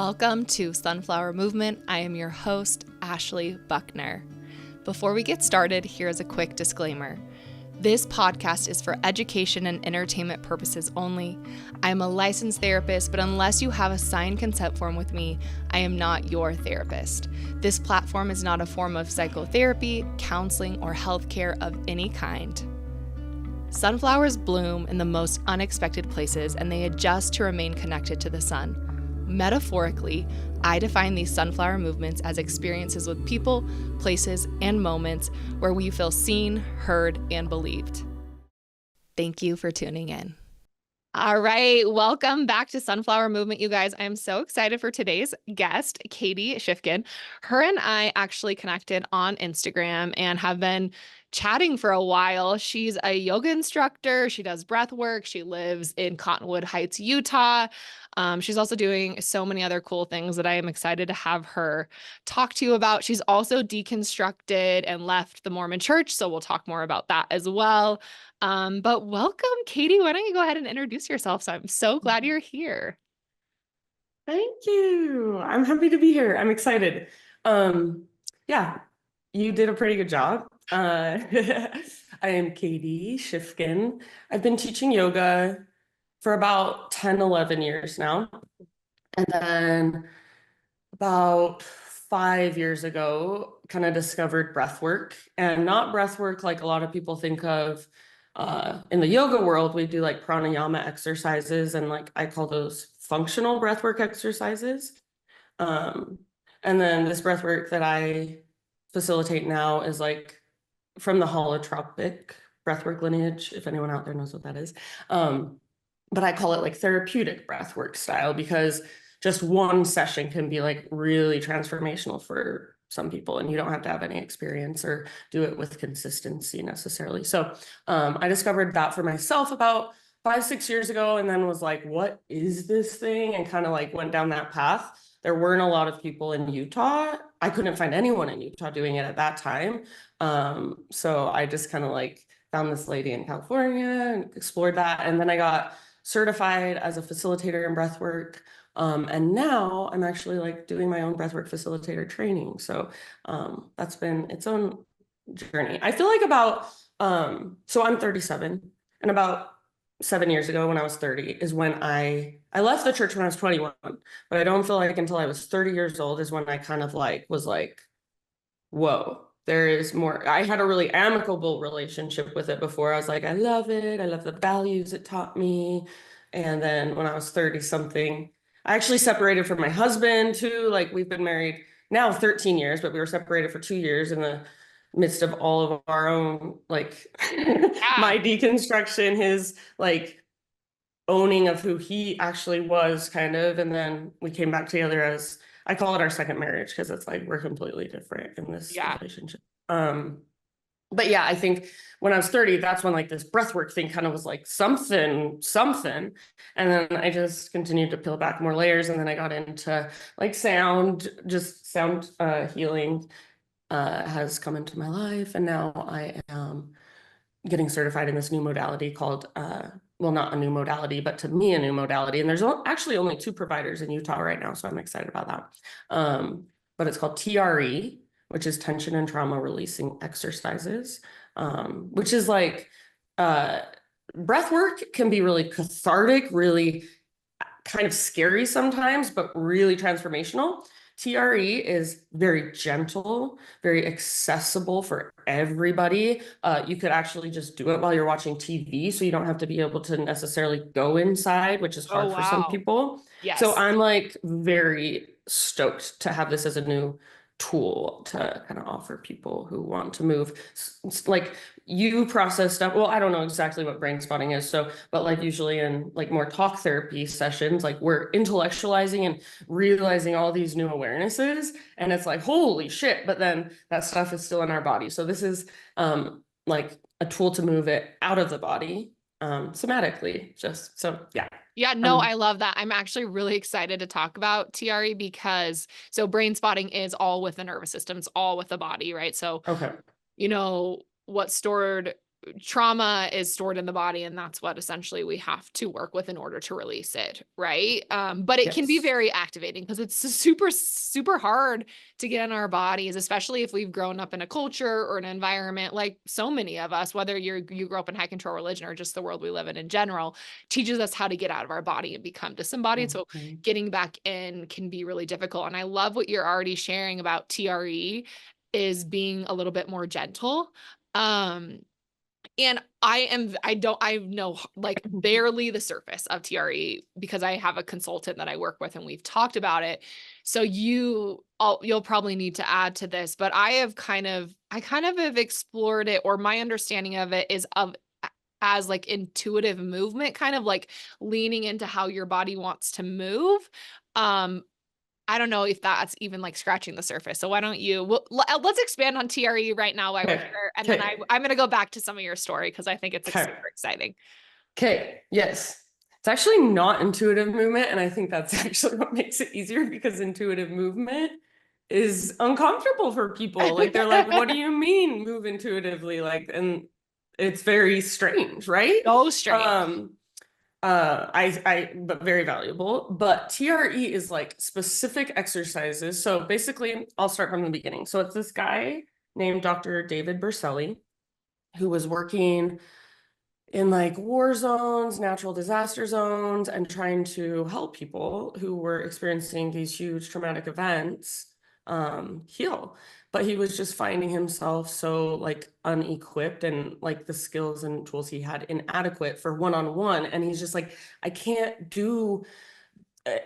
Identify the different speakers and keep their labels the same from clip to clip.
Speaker 1: Welcome to Sunflower Movement. I am your host, Ashley Buckner. Before we get started, here's a quick disclaimer. This podcast is for education and entertainment purposes only. I am a licensed therapist, but unless you have a signed consent form with me, I am not your therapist. This platform is not a form of psychotherapy, counseling, or healthcare of any kind. Sunflowers bloom in the most unexpected places, and they adjust to remain connected to the sun. Metaphorically, I define these sunflower movements as experiences with people, places, and moments where we feel seen, heard, and believed. Thank you for tuning in. All right, welcome back to Sunflower Movement, you guys. I'm so excited for today's guest, Katie Schiffgen. Her and I actually connected on Instagram and have been chatting for a while. She's a yoga instructor. She does breath work. She lives in Cottonwood Heights, Utah. She's also doing so many other cool things that I am excited to have her talk to you about. She's also deconstructed and left the Mormon church, so we'll talk more about that as well. But welcome, Katie. Why don't you go ahead and introduce yourself? So I'm so glad you're here.
Speaker 2: Thank you. I'm happy to be here. I'm excited. Yeah, you did a pretty good job. I am Katie Schiffgen. I've been teaching yoga for about 10, 11 years now. And then about 5 years ago, kind of discovered breath work, and not breath work like a lot of people think of. In the yoga world, we do like pranayama exercises, and like I call those functional breathwork exercises. And then this breathwork that I facilitate now is like from the holotropic breathwork lineage, if anyone out there knows what that is. But I call it like therapeutic breathwork style because just one session can be like really transformational for some people, and you don't have to have any experience or do it with consistency necessarily. So I discovered that for myself about 5-6 years ago, and then was like, what is this thing? And kind of like went down that path. There weren't a lot of people in Utah. I couldn't find anyone in Utah doing it at that time. So I just kind of like found this lady in California and explored that. And then I got certified as a facilitator in breathwork. And now I'm actually like doing my own breathwork facilitator training. So that's been its own journey. I feel like so I'm 37, and about 7 years ago when I was 30 is when I left the church when I was 21, but I don't feel like until I was 30 years old is when I kind of like was like, whoa, there is more. I had a really amicable relationship with it before. I was like, I love it. I love the values it taught me. And then when I was 30 something, I actually separated from my husband too. Like we've been married now 13 years, but we were separated for 2 years in the midst of all of our own, like my deconstruction, his like owning of who he actually was kind of. And then we came back together as, I call it our second marriage because it's like we're completely different in this relationship. But yeah, I think when I was 30, that's when like this breathwork thing kind of was like something. And then I just continued to peel back more layers. And then I got into like sound healing has come into my life. And now I am getting certified in this new modality called, well, not a new modality, but to me, a new modality. And there's actually only 2 providers in Utah right now. So I'm excited about that. But it's called TRE, which is tension and trauma releasing exercises, which is like breath work can be really cathartic, really kind of scary sometimes, but really transformational. TRE is very gentle, very accessible for everybody. You could actually just do it while you're watching TV, so you don't have to be able to necessarily go inside, which is hard for some people.
Speaker 1: Yes.
Speaker 2: So I'm like very stoked to have this as a new tool to kind of offer people who want to move. Like you process stuff. Well, I don't know exactly what brain spotting is. So, but like usually in like more talk therapy sessions, like we're intellectualizing and realizing all these new awarenesses, and it's like, holy shit. But then that stuff is still in our body. So this is like a tool to move it out of the body somatically. Just so, yeah.
Speaker 1: Yeah, no, I love that. I'm actually really excited to talk about TRE because brain spotting is all with the nervous system, it's all with the body, right? So,
Speaker 2: Okay.
Speaker 1: what's stored trauma is stored in the body, and that's what essentially we have to work with in order to release it, right? But it can be
Speaker 2: Yes.
Speaker 1: very activating because it's super, super hard to get in our bodies, especially if we've grown up in a culture or an environment like so many of us, whether you grew up in high control religion or just the world we live in general, teaches us how to get out of our body and become disembodied. So
Speaker 2: Mhm.
Speaker 1: getting back in can be really difficult. And I love what you're already sharing about TRE is being a little bit more gentle. And I know like barely the surface of TRE because I have a consultant that I work with and we've talked about it. So you'll probably need to add to this, but I kind of have explored it, or my understanding of it is as like intuitive movement, kind of like leaning into how your body wants to move. I don't know if that's even like scratching the surface. So why don't let's expand on TRE right now while we're
Speaker 2: Okay.
Speaker 1: here. And then
Speaker 2: Okay.
Speaker 1: I'm going to go back to some of your story because I think it's
Speaker 2: Okay.
Speaker 1: super exciting.
Speaker 2: Okay. Yes. It's actually not intuitive movement. And I think that's actually what makes it easier, because intuitive movement is uncomfortable for people. Like, they're like, what do you mean move intuitively? Like, and it's very strange, right?
Speaker 1: So strange.
Speaker 2: But very valuable. But TRE is like specific exercises. So basically, I'll start from the beginning. So it's this guy named Dr. David Berceli, who was working in like war zones, natural disaster zones, and trying to help people who were experiencing these huge traumatic events heal. But he was just finding himself so like unequipped, and like the skills and tools he had inadequate for one-on-one. And he's just like, I can't do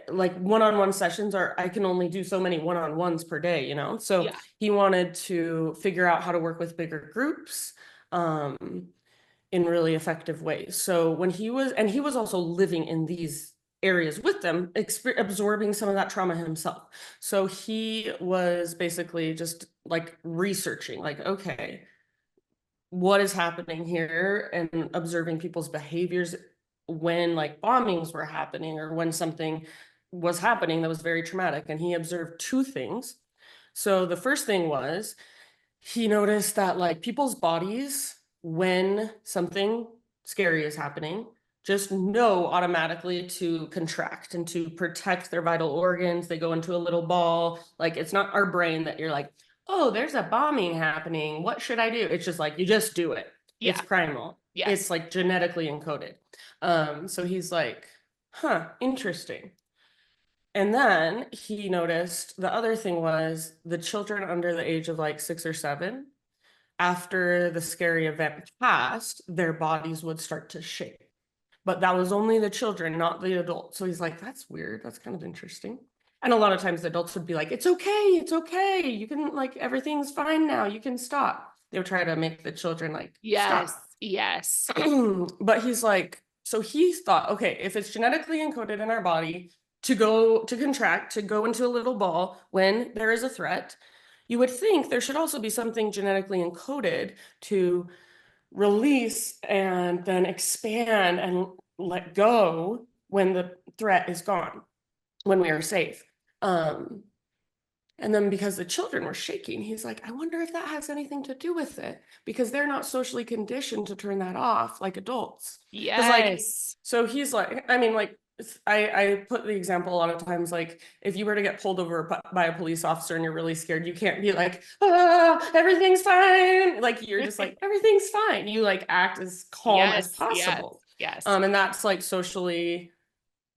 Speaker 2: like one-on-one sessions, or I can only do so many one-on-ones per day, you know? So
Speaker 1: Yeah.
Speaker 2: he wanted to figure out how to work with bigger groups. In really effective ways. So when he was also living in these areas with them, absorbing some of that trauma himself. So he was basically just like researching, like, okay, what is happening here, and observing people's behaviors when like bombings were happening, or when something was happening that was very traumatic. And he observed two things. So the first thing was, he noticed that like people's bodies, when something scary is happening, just know automatically to contract and to protect their vital organs. They go into a little ball. Like, it's not our brain that you're like, oh, there's a bombing happening, what should I do? It's just like, you just do it. It's
Speaker 1: Yeah.
Speaker 2: primal.
Speaker 1: Yes.
Speaker 2: It's like genetically encoded. So he's like, huh, interesting. And then he noticed the other thing was, the children under the age of like 6 or 7, after the scary event passed, their bodies would start to shake. But that was only the children, not the adults. So he's like, that's weird. That's kind of interesting. And a lot of times the adults would be like, it's okay. It's okay. You can, like, everything's fine now. You can stop. They would try to make the children like
Speaker 1: Yes.
Speaker 2: stop.
Speaker 1: Yes.
Speaker 2: But he's like, so he thought, okay, if it's genetically encoded in our body to go to contract, to go into a little ball when there is a threat, you would think there should also be something genetically encoded to release and then expand and let go when the threat is gone, when we are safe. And then because the children were shaking, he's like, I wonder if that has anything to do with it, because they're not socially conditioned to turn that off like adults. Because like,
Speaker 1: Yes.
Speaker 2: so he's like, I mean, like, I put the example a lot of times, like, if you were to get pulled over by a police officer and you're really scared, you can't be like, ah, everything's fine. Like, you're just like, everything's fine. You like act as calm as
Speaker 1: Yes. Yes.
Speaker 2: possible.
Speaker 1: Yes.
Speaker 2: And that's like socially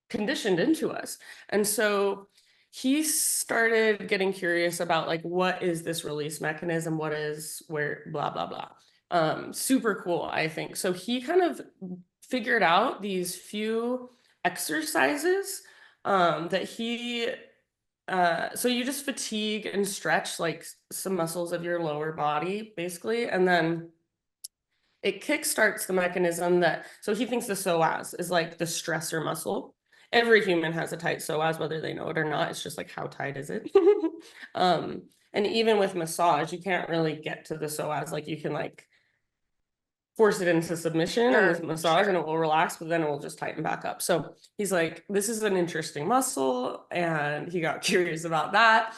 Speaker 2: conditioned into us. And so he started getting curious about like, what is this release mechanism? What is where blah, blah, blah. Super cool, I think. So he kind of figured out these few exercises that he so you just fatigue and stretch like some muscles of your lower body, basically, and then it kickstarts the mechanism that, so he thinks the psoas is like the stressor muscle. Every human has a tight psoas, whether they know it or not. It's just like, how tight is it? And even with massage, you can't really get to the psoas. Like, you can like force it into submission and with massage, and it will relax, but then it will just tighten back up. So he's like, this is an interesting muscle, and he got curious about that.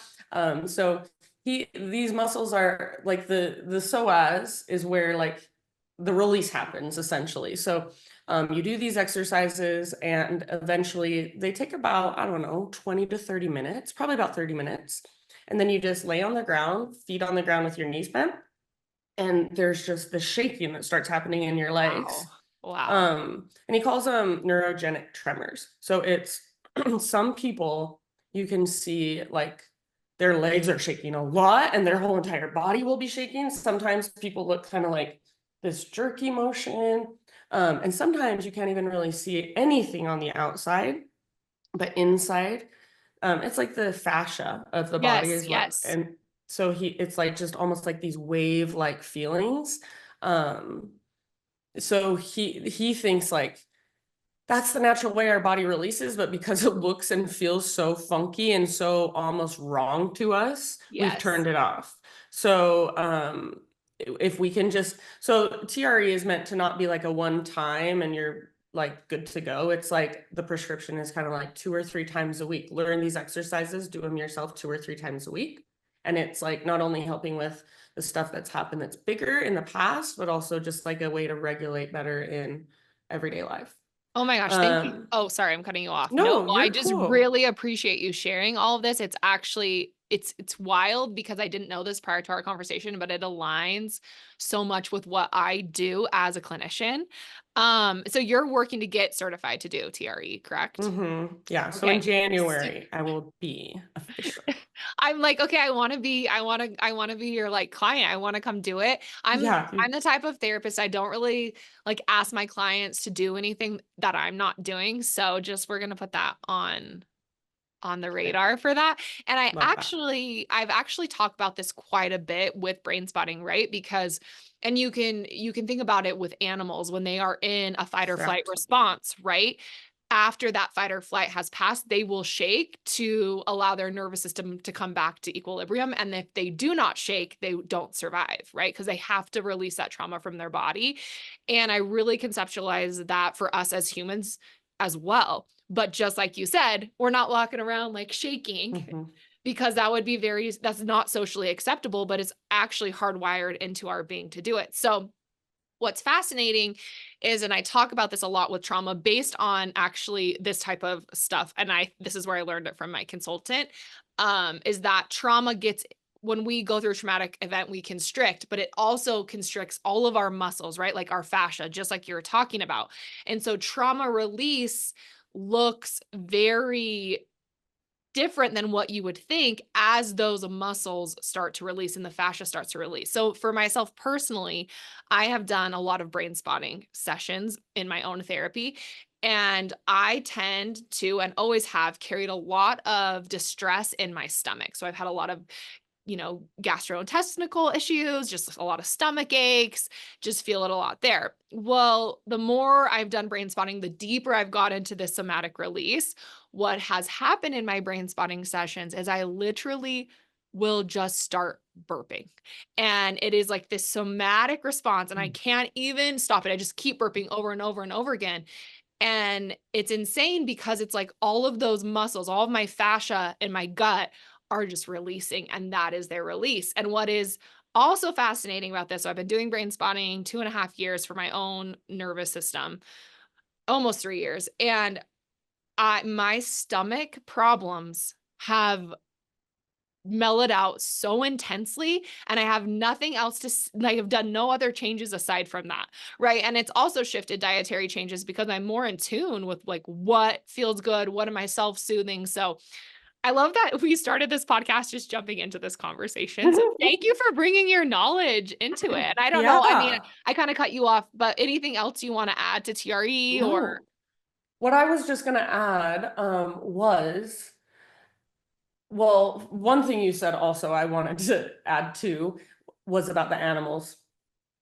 Speaker 2: So these muscles are like the psoas is where like the release happens essentially. So you do these exercises and eventually they take about, I don't know, 20 to 30 minutes, probably about 30 minutes. And then you just lay on the ground, feet on the ground with your knees bent. And there's just the shaking that starts happening in your legs.
Speaker 1: Wow. Wow.
Speaker 2: And he calls them neurogenic tremors. So it's some people you can see like their legs are shaking a lot and their whole entire body will be shaking. Sometimes people look kind of like this jerky motion. And sometimes you can't even really see anything on the outside, but inside, it's like the fascia of the body
Speaker 1: Yes,
Speaker 2: is what,
Speaker 1: yes.
Speaker 2: and so it's like just almost like these wave-like feelings. Um, so he thinks like that's the natural way our body releases, but because it looks and feels so funky and so almost wrong to us, we've
Speaker 1: Yes.
Speaker 2: turned it off. So if we can just, so TRE is meant to not be like a one time and you're like good to go. It's like the prescription is kind of like 2 or 3 times a week. Learn these exercises, do them yourself 2 or 3 times a week. And it's like not only helping with the stuff that's happened that's bigger in the past, but also just like a way to regulate better in everyday life.
Speaker 1: Oh my gosh, thank you.
Speaker 2: Um,
Speaker 1: Oh, sorry, I'm cutting you off. No,
Speaker 2: no,
Speaker 1: I
Speaker 2: you're
Speaker 1: just
Speaker 2: cool.
Speaker 1: really appreciate you sharing all of this. It's actually it's wild because I didn't know this prior to our conversation, but it aligns so much with what I do as a clinician. So you're working to get certified to do TRE, correct?
Speaker 2: Yeah, so in
Speaker 1: Okay.
Speaker 2: January, I will be official.
Speaker 1: I'm like, okay, I want to be your like client. I want to come do it.
Speaker 2: Yeah,
Speaker 1: I'm the type of therapist I don't really like ask my clients to do anything that I'm not doing. So just we're gonna put that on the
Speaker 2: okay,
Speaker 1: radar for that. And
Speaker 2: love that.
Speaker 1: I've actually talked about this quite a bit with brain spotting, right? Because and you can think about it with animals when they are in a fight or flight
Speaker 2: Correct.
Speaker 1: response, right? After that fight or flight has passed, they will shake to allow their nervous system to come back to equilibrium. And if they do not shake, they don't survive, right? Because they have to release that trauma from their body. And I really conceptualize that for us as humans as well. But just like you said, we're not walking around like shaking
Speaker 2: hmm
Speaker 1: because that would be that's not socially acceptable, but it's actually hardwired into our being to do it. So what's fascinating is, and I talk about this a lot with trauma based on actually this type of stuff, and this is where I learned it from my consultant, is that trauma gets when we go through a traumatic event, we constrict, but it also constricts all of our muscles, right? Like our fascia, just like you were talking about. And so trauma release looks very different than what you would think as those muscles start to release and the fascia starts to release. So for myself personally, I have done a lot of brain spotting sessions in my own therapy. And I tend to, and always have, carried a lot of distress in my stomach. So I've had a lot of gastrointestinal issues, just a lot of stomach aches, just feel it a lot there. Well, the more I've done brain spotting, the deeper I've got into this somatic release. What has happened in my brain spotting sessions is I literally will just start burping. And it is like this somatic response, and I can't even stop it. I just keep burping over and over and over again. And it's insane because it's like all of those muscles, all of my fascia in my gut are just releasing, and that is their release. And what is also fascinating about this, so I've been doing brain spotting 2.5 years for my own nervous system, almost 3 years. And my stomach problems have mellowed out so intensely, and I have nothing else to like, I've done no other changes aside from that, right? And it's also shifted dietary changes because I'm more in tune with like what feels good, what am I self-soothing. So I love that we started this podcast just jumping into this conversation. So thank you for bringing your knowledge into it. And I don't know, I mean,
Speaker 2: Yeah,
Speaker 1: I kind of cut you off, but anything else you want to add to TRE or
Speaker 2: no. What I was just gonna add was, well, one thing you said also I wanted to add to was about the animals.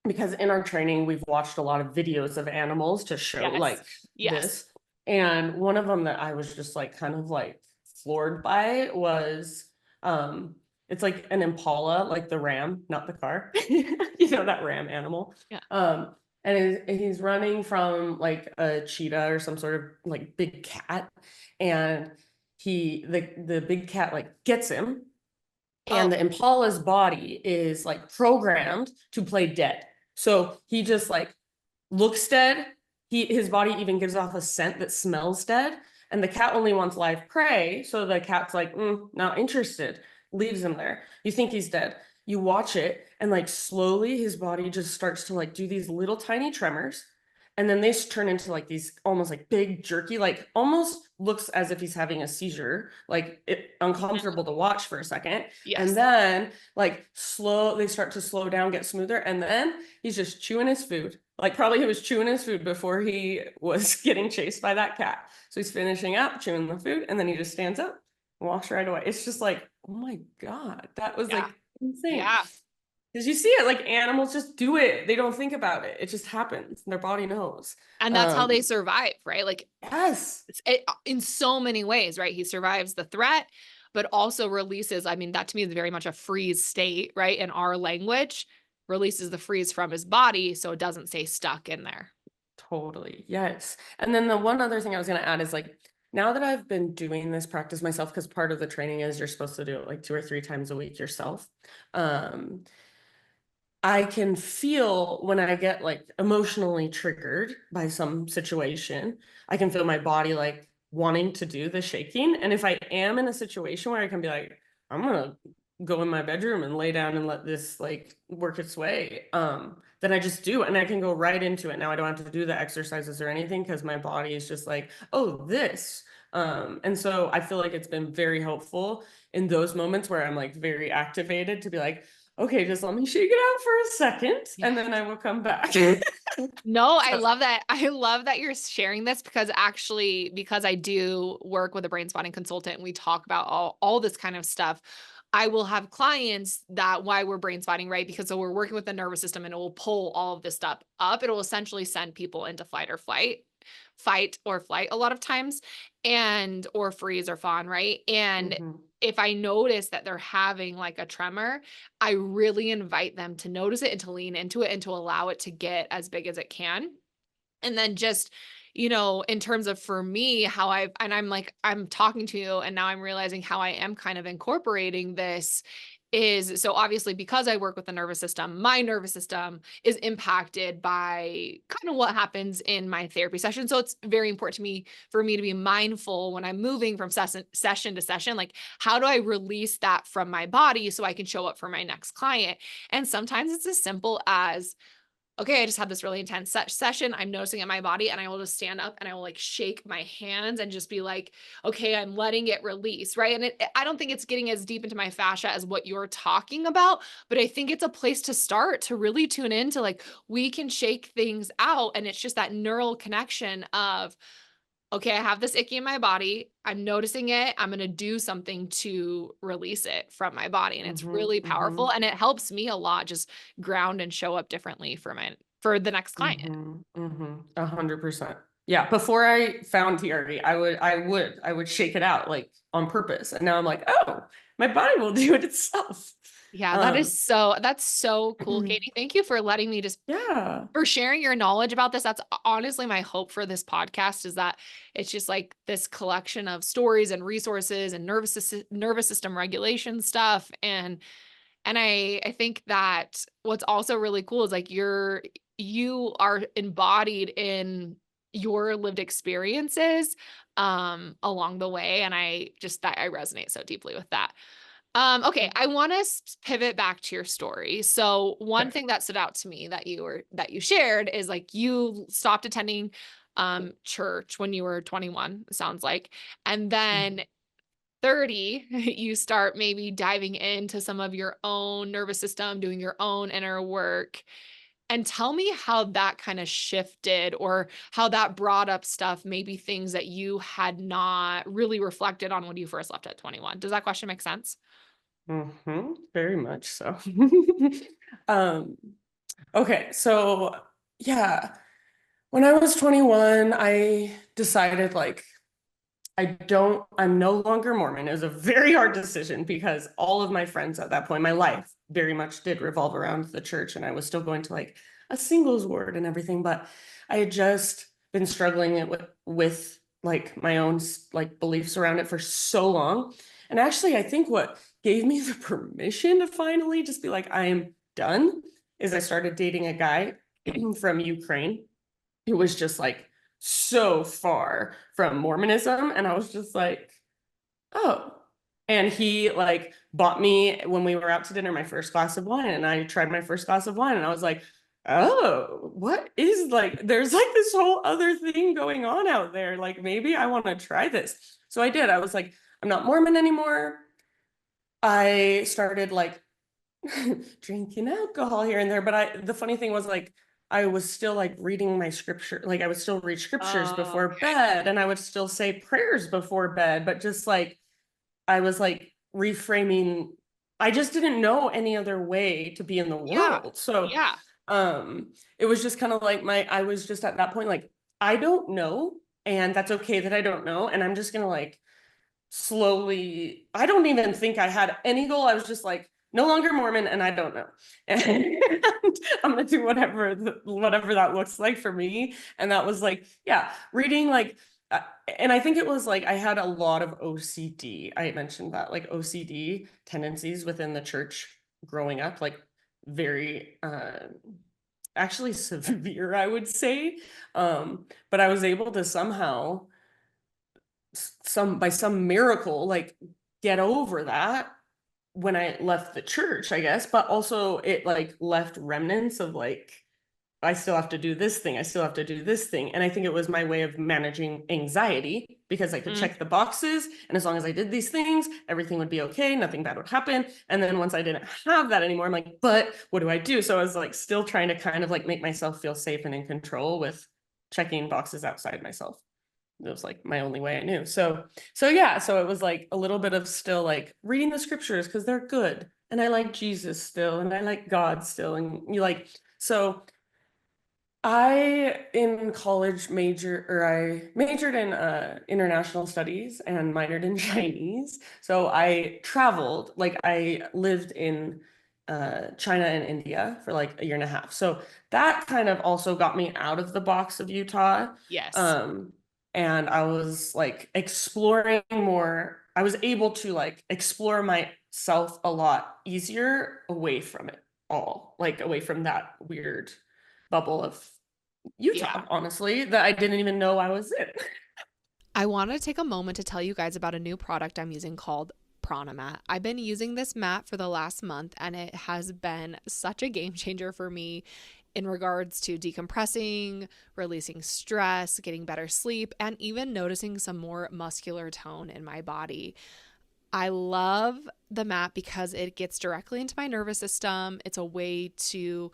Speaker 2: Because in our training, we've watched a lot of videos of animals to show
Speaker 1: yes,
Speaker 2: like
Speaker 1: yes.
Speaker 2: this. And one of them that I was just like kind of like floored by was it's like an impala, like the ram, not the car. You know, that ram animal.
Speaker 1: Yeah.
Speaker 2: And he's running from like a cheetah or some sort of like big cat. And the big cat like gets him,
Speaker 1: Oh,
Speaker 2: and the impala's body is like programmed to play dead. So he just like looks dead. His body even gives off a scent that smells dead. And the cat only wants live prey. So the cat's like, not interested, leaves him there. You think he's dead. You watch it, and like slowly his body just starts to like do these little tiny tremors. And then they turn into like these almost like big jerky, like almost looks as if he's having a seizure, like uncomfortable to watch for a second. And
Speaker 1: Yes.
Speaker 2: then like they start to slow down, get smoother. And then he's just chewing his food. Like probably he was chewing his food before he was getting chased by that cat. So he's finishing up, chewing the food, and then he just stands up, walks right away. It's just like, oh my God, that was
Speaker 1: Yeah.
Speaker 2: like insane.
Speaker 1: Yeah.
Speaker 2: Because you see it, like animals just do it. They don't think about it. It just happens. Their body knows.
Speaker 1: And that's how they survive, right? Like
Speaker 2: Yes.
Speaker 1: in so many ways, right? He survives the threat, but also releases, I mean, that to me is very much a freeze state, right? In our language, releases the freeze from his body so it doesn't stay stuck in there.
Speaker 2: Totally. Yes. And then the one other thing I was going to add is like, now that I've been doing this practice myself, because part of the training is you're supposed to do it like 2 or 3 times a week yourself. I can feel when I get like emotionally triggered by some situation, I can feel my body like wanting to do the shaking. And if I am in a situation where I can be like, I'm gonna go in my bedroom and lay down and let this like work its way, then I just do, and I can go right into it. Now I don't have to do the exercises or anything because my body is just like, oh, this. And so I feel like it's been very helpful in those moments where I'm like very activated to be like, okay, just let me shake it out for a second, and then I will come back.
Speaker 1: No, I love that. I love that you're sharing this because actually, because I do work with a brain spotting consultant and we talk about all this kind of stuff, I will have clients that why we're brain spotting, right? Because so we're working with the nervous system and it will pull all of this stuff up. It will essentially send people into fight or flight a lot of times, and or freeze or fawn, right? And if I notice that they're having like a tremor, I really invite them to notice it and to lean into it and to allow it to get as big as it can. And then just, in terms of for me, I'm talking to you and now I'm realizing how I am kind of incorporating this is so obviously because I work with the nervous system, my nervous system is impacted by kind of what happens in my therapy session. So it's very important to me for me to be mindful when I'm moving from session to session, like how do I release that from my body so I can show up for my next client? And sometimes it's as simple as okay, I just had this really intense session. I'm noticing it in my body and I will just stand up and I will like shake my hands and just be like, okay, I'm letting it release. Right. And I don't think it's getting as deep into my fascia as what you're talking about, but I think it's a place to start to really tune into like, we can shake things out. And it's just that neural connection of, okay, I have this icky in my body. I'm noticing it. I'm going to do something to release it from my body. And it's really powerful. And it helps me a lot, just ground and show up differently for the next client.
Speaker 2: 100%. Yeah. Before I found TRD, I would shake it out like on purpose. And now I'm like, oh, my body will do it itself.
Speaker 1: Yeah, that's so cool, Katie. Thank you for letting me for sharing your knowledge about this. That's honestly my hope for this podcast is that it's just like this collection of stories and resources and nervous system regulation stuff. And I think that what's also really cool is like you are embodied in your lived experiences along the way. And I resonate so deeply with that. Okay, I want to pivot back to your story. So one thing that stood out to me that you shared is like you stopped attending church when you were 21, it sounds like. And then 30, you start maybe diving into some of your own nervous system, doing your own inner work. And tell me how that kind of shifted or how that brought up stuff, maybe things that you had not really reflected on when you first left at 21. Does that question make sense?
Speaker 2: Very much so. Okay, so yeah, when I was 21, I decided like I'm no longer Mormon. It was a very hard decision because all of my friends at that point, my life very much did revolve around the church, and I was still going to like a singles ward and everything, but I had just been struggling with like my own like beliefs around it for so long. And actually, I think what gave me the permission to finally just be like, I am done is I started dating a guy from Ukraine who was just like so far from Mormonism. And I was just like, oh. And he like bought me when we were out to dinner my first glass of wine, and I tried my first glass of wine, and I was like, oh, what is like, there's like this whole other thing going on out there. Like maybe I want to try this. So I did. I was like, I'm not Mormon anymore. I started like drinking alcohol here and there, but the funny thing was like I was still like reading my scripture, like I would still read scriptures
Speaker 1: Oh,
Speaker 2: before bed, and I would still say prayers before bed, but just like I was like reframing. I just didn't know any other way to be in the
Speaker 1: yeah.
Speaker 2: world. So
Speaker 1: Yeah.
Speaker 2: it was just kind of like I was just at that point like I don't know, and that's okay that I don't know, and I'm just gonna like slowly, I don't even think I had any goal. I was just like, no longer Mormon, and I don't know. And I'm gonna do whatever that looks like for me. And that was like, yeah, reading like, and I think it was like I had a lot of OCD. I mentioned that, like OCD tendencies within the church growing up, like very actually severe, I would say. But I was able to somehow by some miracle like get over that when I left the church, I guess, but also it like left remnants of like I still have to do this thing, I still have to do this thing. And I think it was my way of managing anxiety because I could
Speaker 1: Mm.
Speaker 2: check the boxes, and as long as I did these things, everything would be okay, nothing bad would happen. And then once I didn't have that anymore, I'm like, but what do I do? So I was like still trying to kind of like make myself feel safe and in control with checking boxes outside myself. It was like my only way I knew. So yeah, so it was like a little bit of still like reading the scriptures because they're good. And I like Jesus still, and I like God still. And you like, so I in college I majored in international studies and minored in Chinese. So I traveled, like I lived in China and India for like a year and a half. So that kind of also got me out of the box of Utah.
Speaker 1: Yes.
Speaker 2: Um, and I was like exploring more. I was able to like explore myself a lot easier away from it all, like away from that weird bubble of
Speaker 1: Yeah.
Speaker 2: Utah, honestly, that I didn't even know I was in.
Speaker 1: I want to take a moment to tell you guys about a new product I'm using called Prana Mat. I've been using this mat for the last month, and it has been such a game changer for me in regards to decompressing, releasing stress, getting better sleep, and even noticing some more muscular tone in my body. I love the mat because it gets directly into my nervous system. It's a way to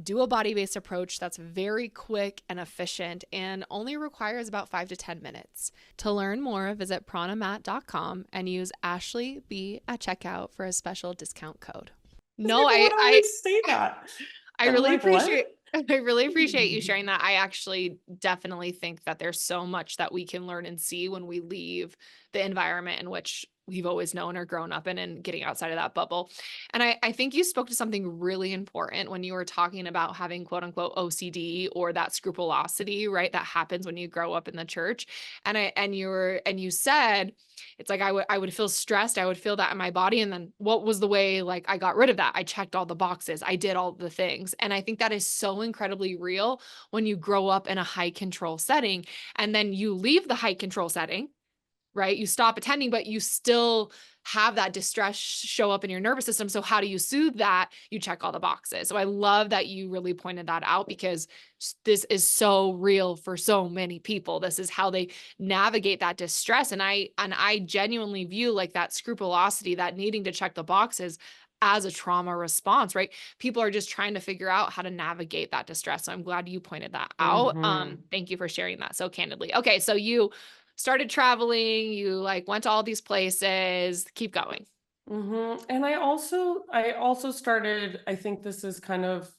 Speaker 1: do a body-based approach that's very quick and efficient and only requires about 5 to 10 minutes. To learn more, visit pranamat.com and use Ashley B at checkout for a special discount code. No,
Speaker 2: People would always say that.
Speaker 1: I
Speaker 2: I'm
Speaker 1: really
Speaker 2: like, what?
Speaker 1: appreciate I really appreciate you sharing that. I actually definitely think that there's so much that we can learn and see when we leave the environment in which we've always known or grown up in and getting outside of that bubble. And I think you spoke to something really important when you were talking about having quote unquote OCD or that scrupulosity, right? That happens when you grow up in the church. And you said it's like I would feel stressed. I would feel that in my body. And then what was the way like I got rid of that? I checked all the boxes. I did all the things. And I think that is so incredibly real when you grow up in a high control setting and then you leave the high control setting, right? You stop attending, but you still have that distress show up in your nervous system. So how do you soothe that? You check all the boxes. So I love that you really pointed that out because this is so real for so many people. This is how they navigate that distress. And I genuinely view like that scrupulosity, that needing to check the boxes as a trauma response, right? People are just trying to figure out how to navigate that distress. So I'm glad you pointed that out.
Speaker 2: Mm-hmm.
Speaker 1: Thank you for sharing that so candidly. Okay. So you started traveling, you like went to all these places, keep going.
Speaker 2: Mm-hmm. And I also started, I think this is kind of,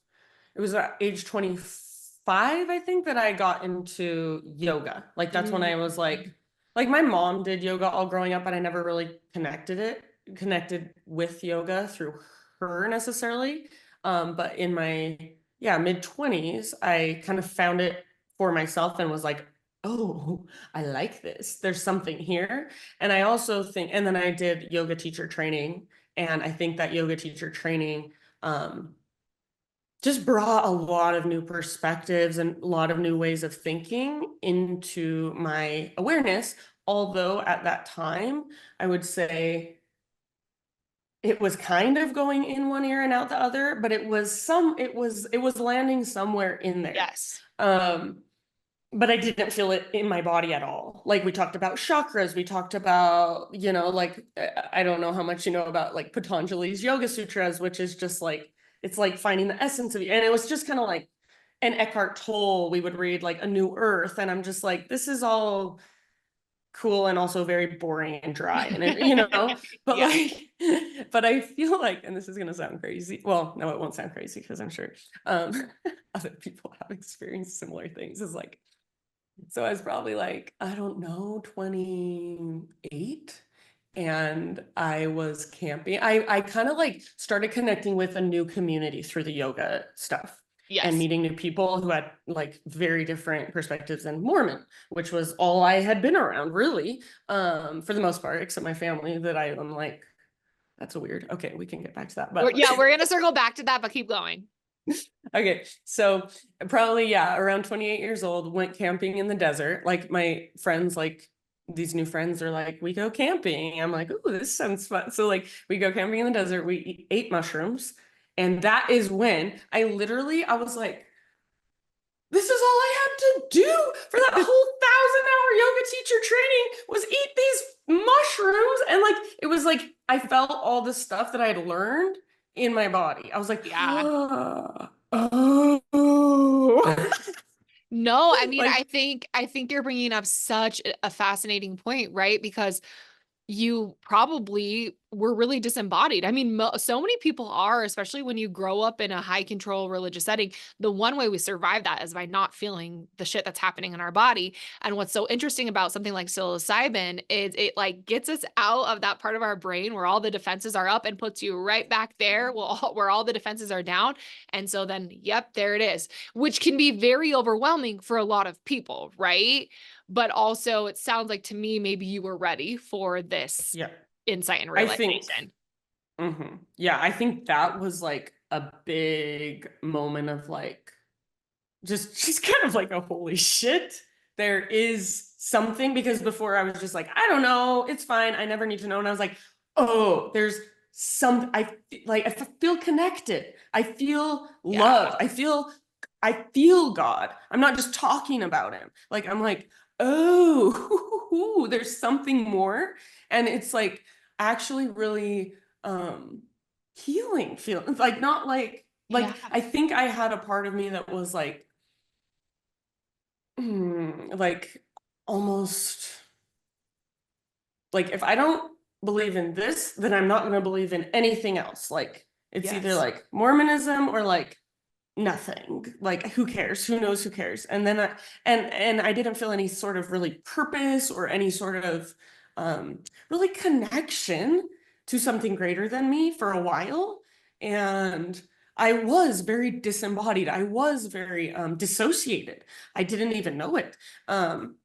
Speaker 2: it was at age 25, I think, that I got into yoga. Like that's when I was like my mom did yoga all growing up, but I never really connected with yoga through her necessarily. But in my, yeah, mid-20s, I kind of found it for myself and was like, oh, I like this. There's something here. And I also think, and then I did yoga teacher training. And I think that yoga teacher training, um, just brought a lot of new perspectives and a lot of new ways of thinking into my awareness. Although at that time, I would say it was kind of going in one ear and out the other, but it was landing somewhere in there.
Speaker 1: Yes.
Speaker 2: Um, but I didn't feel it in my body at all. Like we talked about chakras, we talked about, like I don't know how much you know about like Patanjali's Yoga Sutras, which is just like it's like finding the essence of you. And it was just kind of like an Eckhart Tolle, we would read like A New Earth, and I'm just like, this is all cool and also very boring and dry, and but
Speaker 1: Yeah.
Speaker 2: like, but I feel like, and this is gonna sound crazy. Well, no, it won't sound crazy because I'm sure um other people have experienced similar things. Is like, so I was probably like, I don't know, 28. And I was camping. I kind of like started connecting with a new community through the yoga stuff and
Speaker 1: Yes.
Speaker 2: meeting new people who had like very different perspectives than Mormon, which was all I had been around really, for the most part, except my family that I'm like, that's a weird. Okay, we can get back to that. But
Speaker 1: Yeah, we're gonna circle back to that, but keep going.
Speaker 2: okay, so probably, yeah, around 28 years old, went camping in the desert. Like my friends, like these new friends are like, we go camping. I'm like, ooh, this sounds fun. So like we go camping in the desert, we ate mushrooms. And that is when I was like, this is all I had to do for that whole 1,000-hour yoga teacher training was eat these mushrooms. And like, it was like, I felt all the stuff that I had learned in my body. I was like,
Speaker 1: Yeah.
Speaker 2: oh.
Speaker 1: No, I mean,
Speaker 2: Like,
Speaker 1: I think you're bringing up such a fascinating point, right? Because you probably were really disembodied. I mean, so many people are, especially when you grow up in a high control religious setting. The one way we survive that is by not feeling the shit that's happening in our body. And what's so interesting about something like psilocybin is it like gets us out of that part of our brain where all the defenses are up and puts you right back there where all the defenses are down. And so then, yep, there it is, which can be very overwhelming for a lot of people, right? But also it sounds like to me maybe you were ready for this
Speaker 2: yeah,
Speaker 1: insight and
Speaker 2: I think,
Speaker 1: realization.
Speaker 2: yeah, I think that was like a big moment of like, just kind of like a holy shit. There is something, because before I was just like, I don't know, it's fine, I never need to know. And I was like, oh, there's some, I feel connected. I feel
Speaker 1: Yeah.
Speaker 2: loved. I feel God. I'm not just talking about him. Like, I'm like, oh, there's something more. And it's like actually really healing feeling. Like, not like
Speaker 1: Yeah.
Speaker 2: I think I had a part of me that was like almost like, if I don't believe in this, then I'm not going to believe in anything else. Like it's either
Speaker 1: Yes.
Speaker 2: like Mormonism or like nothing. Like who cares? Who knows? Who cares? And then and I didn't feel any sort of really purpose or any sort of really connection to something greater than me for a while. And I was very disembodied. I was very dissociated. I didn't even know it. And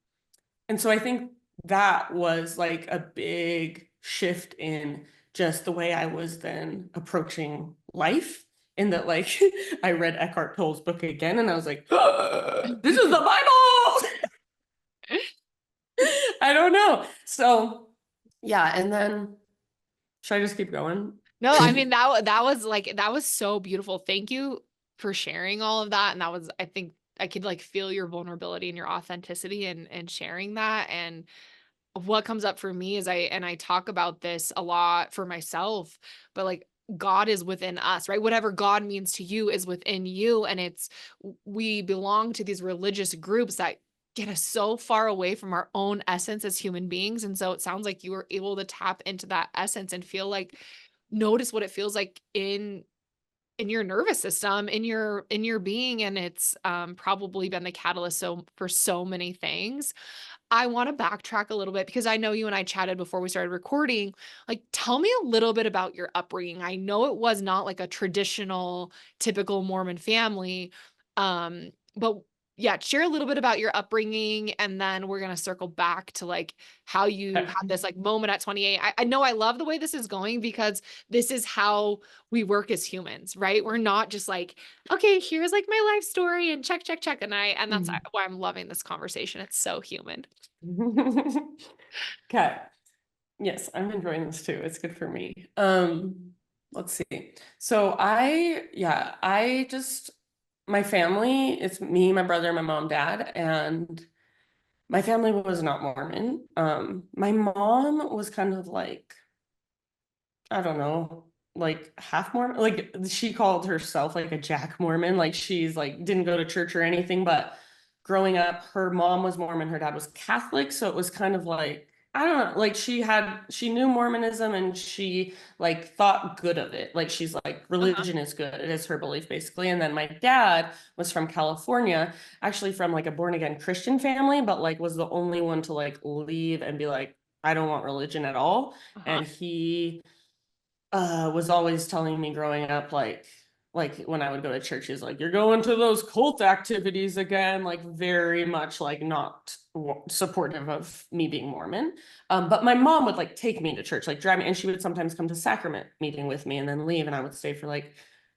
Speaker 2: so I think that was like a big shift in just the way I was then approaching life. In that, like, I read Eckhart Tolle's book again and I was like, this is the Bible. I don't know. So, yeah. And then, should I just keep going?
Speaker 1: No, I mean that was like that was so beautiful. Thank you for sharing all of that. And that was, I think I could like feel your vulnerability and your authenticity and sharing that. And what comes up for me is I talk about this a lot for myself, but like God is within us, right? Whatever God means to you is within you. And we belong to these religious groups that get us so far away from our own essence as human beings. And so it sounds like you were able to tap into that essence and feel like, notice what it feels like in your nervous system, in your being. And it's probably been the catalyst for so many things. I want to backtrack a little bit because I know you and I chatted before we started recording. Like, tell me a little bit about your upbringing. I know it was not like a traditional, typical Mormon family, but yeah, share a little bit about your upbringing, and then we're going to circle back to like how you
Speaker 2: Okay.
Speaker 1: had this like moment at 28. I know I love the way this is going because this is how we work as humans, right? We're not just like, okay, here's like my life story and check, check, check. And that's why I'm loving this conversation. It's so human.
Speaker 2: Okay. Yes, I'm enjoying this too. It's good for me. Let's see. So I just my family, it's me, my brother, my mom, dad, and my family was not Mormon. My mom was kind of like, I don't know, like half Mormon. Like she called herself like a Jack Mormon. Like she's like didn't go to church or anything, but growing up, her mom was Mormon, her dad was Catholic, so it was kind of like I don't know, like she knew Mormonism and she like thought good of it. Like she's like
Speaker 1: Uh-huh.
Speaker 2: religion is good. It is her belief basically. And then my dad was from California, actually from like a born again Christian family, but like was the only one to like leave and be like I don't want religion at all.
Speaker 1: Uh-huh.
Speaker 2: And he was always telling me growing up, like when I would go to church, he's like, "You're going to those cult activities again," like very much like not supportive of me being Mormon. But my mom would like take me to church, like drive me, and she would sometimes come to sacrament meeting with me and then leave, and I would stay for like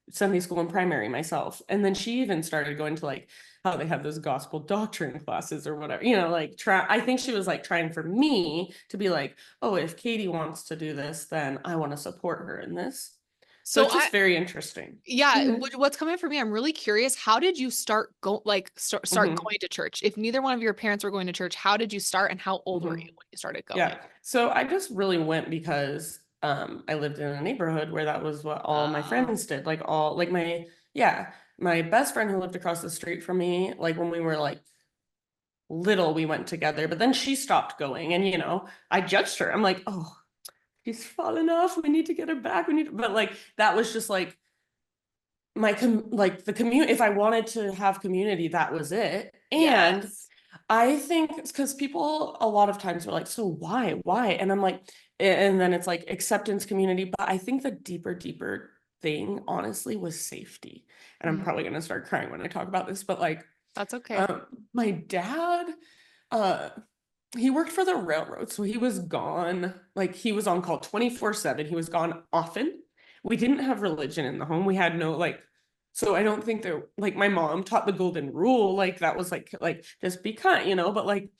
Speaker 2: Sunday school and primary myself. And then she even started going to like how they have those gospel doctrine classes or whatever, like I think she was like trying for me to be like, oh, if Katie wants to do this, then I want to support her in this. So
Speaker 1: So
Speaker 2: it's just very interesting.
Speaker 1: yeah,
Speaker 2: Mm-hmm.
Speaker 1: what's coming for me, I'm really curious. How did you start
Speaker 2: Mm-hmm.
Speaker 1: going to church? If neither one of your parents were going to church, how did you start and how old were
Speaker 2: Mm-hmm.
Speaker 1: you when you started going?
Speaker 2: Yeah. So I just really went because I lived in a neighborhood where that was what all my
Speaker 1: Uh,
Speaker 2: friends did. Like all like my best friend who lived across the street from me, like when we were like little, we went together, but then she stopped going and I judged her. I'm like, oh, she's fallen off. We need to get her back. But like that was just like like the community. If I wanted to have community, that was it. And
Speaker 1: yes.
Speaker 2: I think because people a lot of times are like, so why? And I'm like, and then it's like acceptance community. But I think the deeper thing, honestly, was safety. And I'm
Speaker 1: Mhm.
Speaker 2: probably gonna start crying when I talk about this, but like,
Speaker 1: That's okay.
Speaker 2: um, my dad, uh, he worked for the railroad, so he was gone. Like he was on call 24/7. He was gone often. We didn't have religion in the home. We had no like, so I don't think that like my mom taught the golden rule. Like that was like just be kind, but like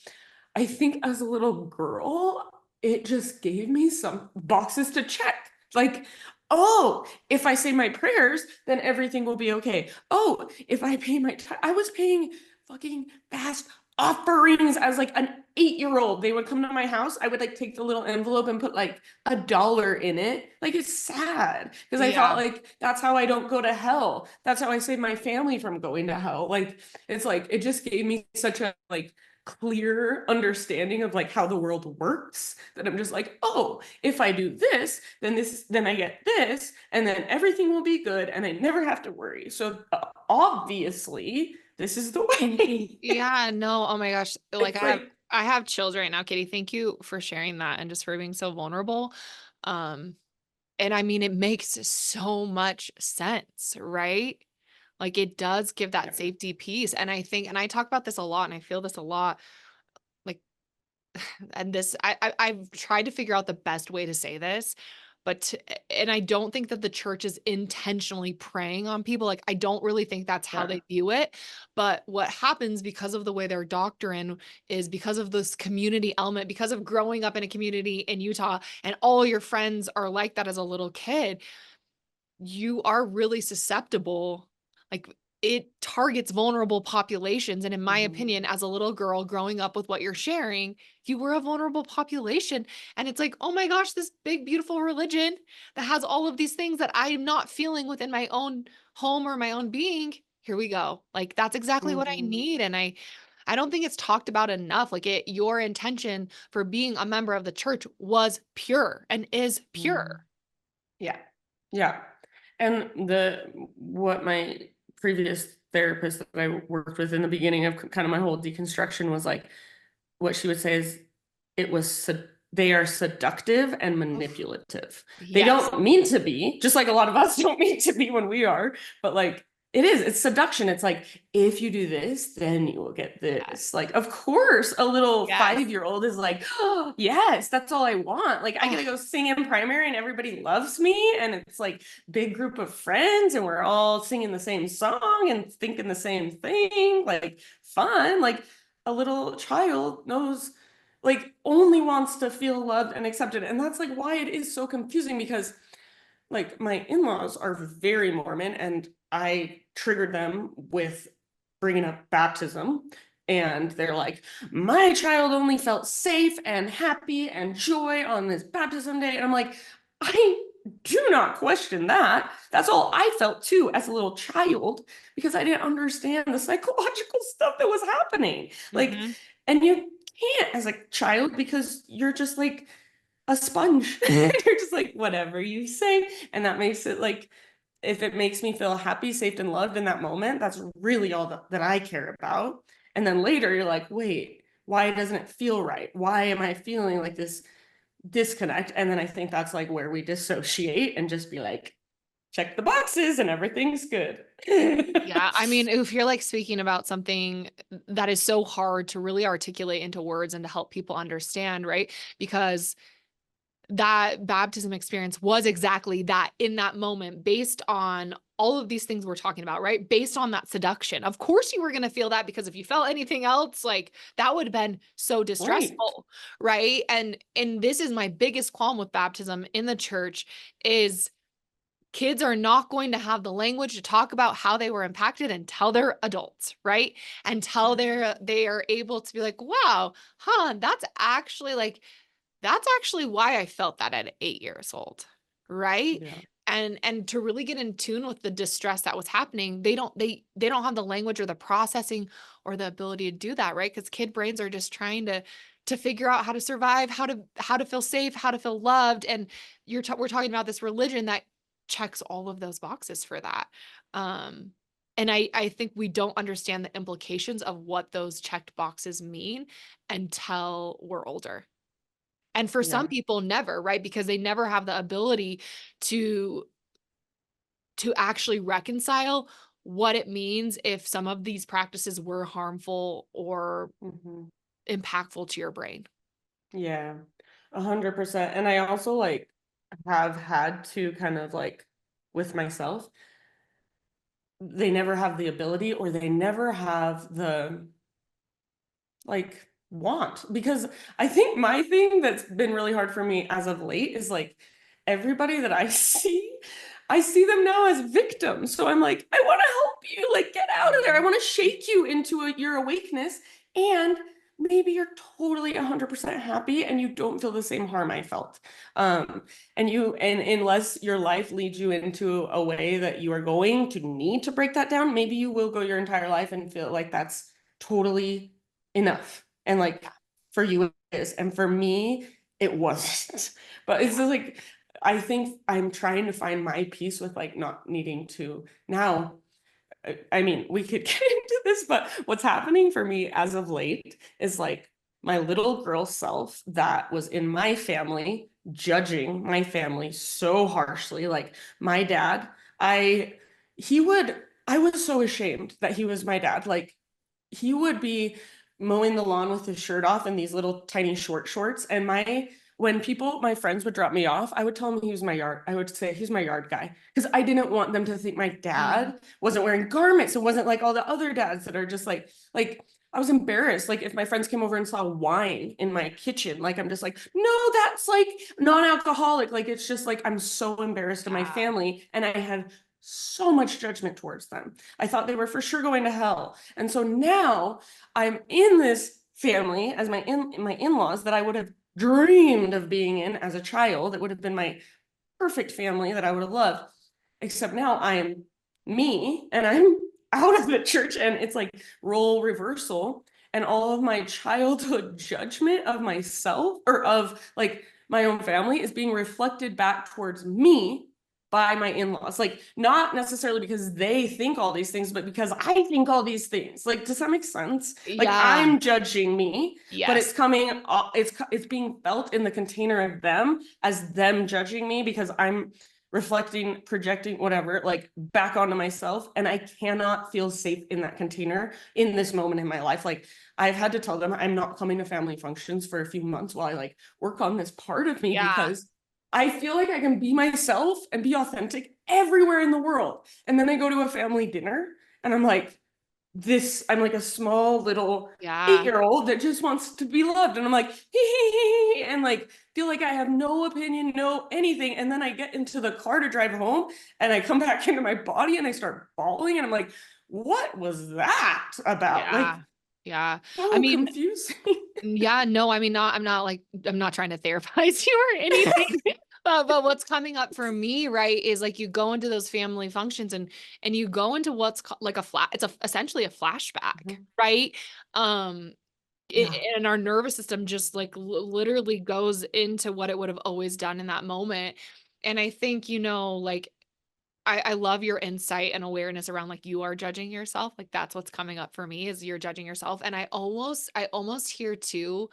Speaker 2: I think as a little girl, it just gave me some boxes to check. Like, oh, if I say my prayers, then everything will be okay. Oh, if I pay I was paying fucking fast offerings as like an 8-year-old. They would come to my house. I would like take the little envelope and put like $1 in it. Like it's sad because I thought
Speaker 1: Yeah.
Speaker 2: like that's how I don't go to hell. That's how I save my family from going to hell. Like it's like it just gave me such a like clear understanding of like how the world works that I'm just like, oh, if I do this, then I get this, and then everything will be good, and I never have to worry. So obviously, this is the way.
Speaker 1: Yeah, no, oh my gosh. Like
Speaker 2: It's like,
Speaker 1: I have chills right now, Katie. Thank you for sharing that and just for being so vulnerable. Um, and I mean it makes so much sense, right? Like it does give that
Speaker 2: yeah,
Speaker 1: safety piece. And I think, and I talk about this a lot and I feel this a lot, like, and this, I've tried to figure out the best way to say this, and I don't think that the church is intentionally preying on people. Like, I don't really think that's how
Speaker 2: yeah,
Speaker 1: they view it. But what happens because of the way their doctrine is because of this community element, because of growing up in a community in Utah and all your friends are like that as a little kid, you are really susceptible. Like it targets vulnerable populations. And in my
Speaker 2: mhm,
Speaker 1: opinion, as a little girl growing up with what you're sharing, you were a vulnerable population. And it's like, oh my gosh, this big, beautiful religion that has all of these things that I'm not feeling within my own home or my own being. Here we go. Like that's exactly what I
Speaker 2: mhm,
Speaker 1: need. And I don't think it's talked about enough. Like your intention for being a member of the church was pure and is
Speaker 2: mhm.
Speaker 1: pure.
Speaker 2: Yeah, yeah. And what my previous therapist that I worked with in the beginning of kind of my whole deconstruction was like, what she would say is they are seductive and
Speaker 1: Oof.
Speaker 2: manipulative. They
Speaker 1: Yes.
Speaker 2: don't mean to be, just like a lot of us don't mean to be when we are, but like It is. It's seduction. It's like, if you do this, then you will get this. Like, of course, a little
Speaker 1: Yes.
Speaker 2: 5-year-old is like, oh, yes, that's all I want. Like, I get to
Speaker 1: Oh,
Speaker 2: go sing in primary and everybody loves me. And it's like big group of friends and we're all singing the same song and thinking the same thing. Like, fun. Like, a little child knows, like, only wants to feel loved and accepted. And that's like why it is so confusing because like my in-laws are very Mormon and I triggered them with bringing up baptism and they're like, my child only felt safe and happy and joy on this baptism day. And I'm like, I do not question that. That's all I felt too as a little child because I didn't understand the psychological stuff that was happening. Like,
Speaker 1: hmm
Speaker 2: and you can't as a child because you're just like a sponge. You're just like, whatever you say. And that makes it like, if it makes me feel happy, safe, and loved in that moment, that's really all that I care about. And then later you're like, wait, why doesn't it feel right? Why am I feeling like this disconnect? And then I think that's like where we dissociate and just be like, check the boxes and everything's good.
Speaker 1: Yeah, I mean, if you're like speaking about something that is so hard to really articulate into words and to help people understand, right? Because that baptism experience was exactly that in that moment, based on all of these things we're talking about, right? Based on that seduction. Of course, you were going to feel that because if you felt anything else, like that would have been so
Speaker 2: Right.
Speaker 1: distressful, right? And this is my biggest qualm with baptism in the church is kids are not going to have the language to talk about how they were impacted until they're adults, right? Until they are able to be like, wow, huh, that's actually why I felt that at 8 years old, right?
Speaker 2: Yeah.
Speaker 1: And to really get in tune with the distress that was happening, they don't have the language or the processing or the ability to do that, right? Because kid brains are just trying to figure out how to survive, how to feel safe, how to feel loved, and we're talking about this religion that checks all of those boxes for that. Um, and I think we don't understand the implications of what those checked boxes mean until we're older. And for some
Speaker 2: Yeah.
Speaker 1: people, never, right? Because they never have the ability to actually reconcile what it means if some of these practices were harmful or
Speaker 2: Mhm.
Speaker 1: impactful to your brain.
Speaker 2: Yeah. 100%. And I also like have had to kind of like with myself, they never have the ability or they never have the like want because I think my thing that's been really hard for me as of late is like everybody that I see them now as victims. So I'm like, I want to help you, like get out of there. I want to shake you into your awakeness. And maybe you're totally 100% happy and you don't feel the same harm I felt. Um, and unless your life leads you into a way that you are going to need to break that down, maybe you will go your entire life and feel like that's totally enough. And like for you it is. And for me, it wasn't. But it's just like I think I'm trying to find my peace with like not needing to now. I mean, we could get into this, but what's happening for me as of late is like my little girl self that was in my family, judging my family so harshly. Like my dad, I, he would, I was so ashamed that he was my dad. Like he would be mowing the lawn with his shirt off and these little tiny short shorts. And when my friends would drop me off, I would tell them he was my yard. I would say he's my yard guy because I didn't want them to think my
Speaker 1: Mm.
Speaker 2: dad wasn't wearing garments. It wasn't like all the other dads that are just like I was embarrassed. Like if my friends came over and saw wine in my kitchen, like I'm just like, no, that's like non-alcoholic. Like it's just like I'm so embarrassed of my
Speaker 1: Yeah.
Speaker 2: family, and I had so much judgment towards them. I thought they were for sure going to hell. And so now I'm in this family as my in-laws that I would have dreamed of being in as a child. It would have been my perfect family that I would have loved. Except now I am me and I'm out of the church and it's like role reversal. And all of my childhood judgment of myself or of like my own family is being reflected back towards me by my in-laws. Like not necessarily because they think all these things, but because I think all these things. Like, does that make sense? Like
Speaker 1: Yeah.
Speaker 2: I'm judging me, but
Speaker 1: Yes.
Speaker 2: it's coming, it's being felt in the container of them as them judging me because I'm reflecting, projecting, whatever, like back onto myself. And I cannot feel safe in that container in this moment in my life. Like I've had to tell them I'm not coming to family functions for a few months while I like work on this part of me,
Speaker 1: Yeah.
Speaker 2: because I feel like I can be myself and be authentic everywhere in the world. And then I go to a family dinner and I'm like, I'm like a small little
Speaker 1: Yeah.
Speaker 2: 8-year-old that just wants to be loved. And I'm like, hee, and like feel like I have no opinion, no anything. And then I get into the car to drive home and I come back into my body and I start bawling. And I'm like, what was that about? Like,
Speaker 1: Yeah. Yeah. I
Speaker 2: so
Speaker 1: mean,
Speaker 2: confusing.
Speaker 1: yeah, no, I mean, I'm not trying to therapize you or anything. But what's coming up for me, right, is like you go into those family functions and you go into what's like essentially a flashback,
Speaker 2: Mhm.
Speaker 1: right?
Speaker 2: Yeah.
Speaker 1: And our nervous system just like literally goes into what it would have always done in that moment. And I think, like I love your insight and awareness around like you are judging yourself. Like that's what's coming up for me is you're judging yourself. And I almost hear too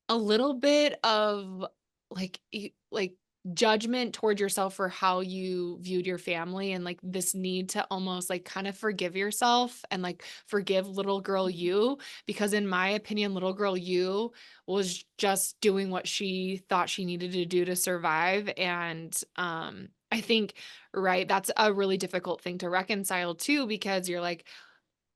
Speaker 1: a little bit of like judgment toward yourself for how you viewed your family and like this need to almost like kind of forgive yourself and like forgive little girl you, because in my opinion little girl you was just doing what she thought she needed to do to survive. And I think, right, that's a really difficult thing to reconcile too, because you're like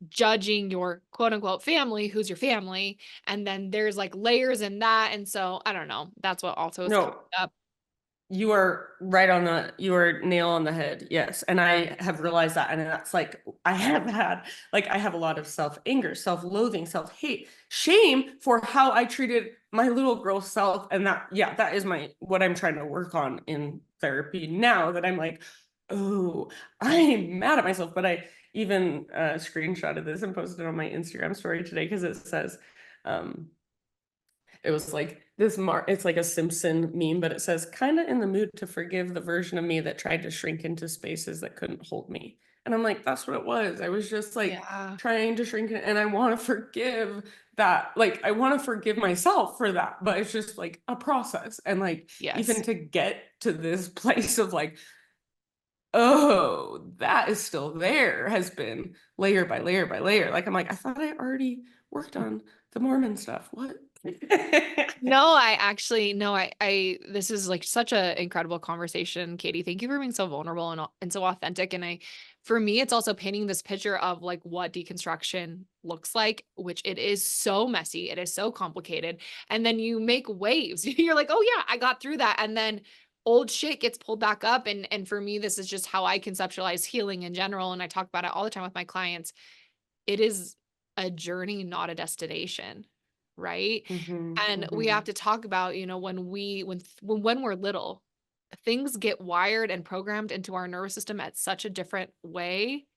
Speaker 1: judging your quote unquote family, who's your family, and then there's like layers in that. And so I don't know. That's what also is coming
Speaker 2: No,
Speaker 1: up.
Speaker 2: you are right on you are nail on the head. Yes. And I have realized that. And that's like, I have a lot of self-anger, self-loathing, self-hate, shame for how I treated my little girl self. And that is what I'm trying to work on in therapy now, that I'm like, oh, I'm mad at myself. But I even screenshotted this and posted it on my Instagram story today, because it says, um, it was like it's like a Simpson meme, but it says, kind of in the mood to forgive the version of me that tried to shrink into spaces that couldn't hold me. And I'm like, that's what it was. I was just like
Speaker 1: Yeah.
Speaker 2: trying to shrink it. And I want to forgive that. Like, I want to forgive myself for that. But it's just like a process. And like, even
Speaker 1: Yes.
Speaker 2: to get to this place of like, oh, that is still there, has been layer by layer by layer. Like, I'm like, I thought I already worked on the Mormon stuff. What?
Speaker 1: No, I actually no, this is like such a incredible conversation, Katie. Thank you for being so vulnerable and so authentic. And for me, it's also painting this picture of like what deconstruction looks like, which it is so messy, it is so complicated. And then you make waves. You're like, oh yeah, I got through that. And then old shit gets pulled back up. And for me, this is just how I conceptualize healing in general. And I talk about it all the time with my clients. It is a journey, not a destination, right?
Speaker 2: Mhm,
Speaker 1: And we have
Speaker 2: mhm,
Speaker 1: to talk about, when we're little, things get wired and programmed into our nervous system at such a different way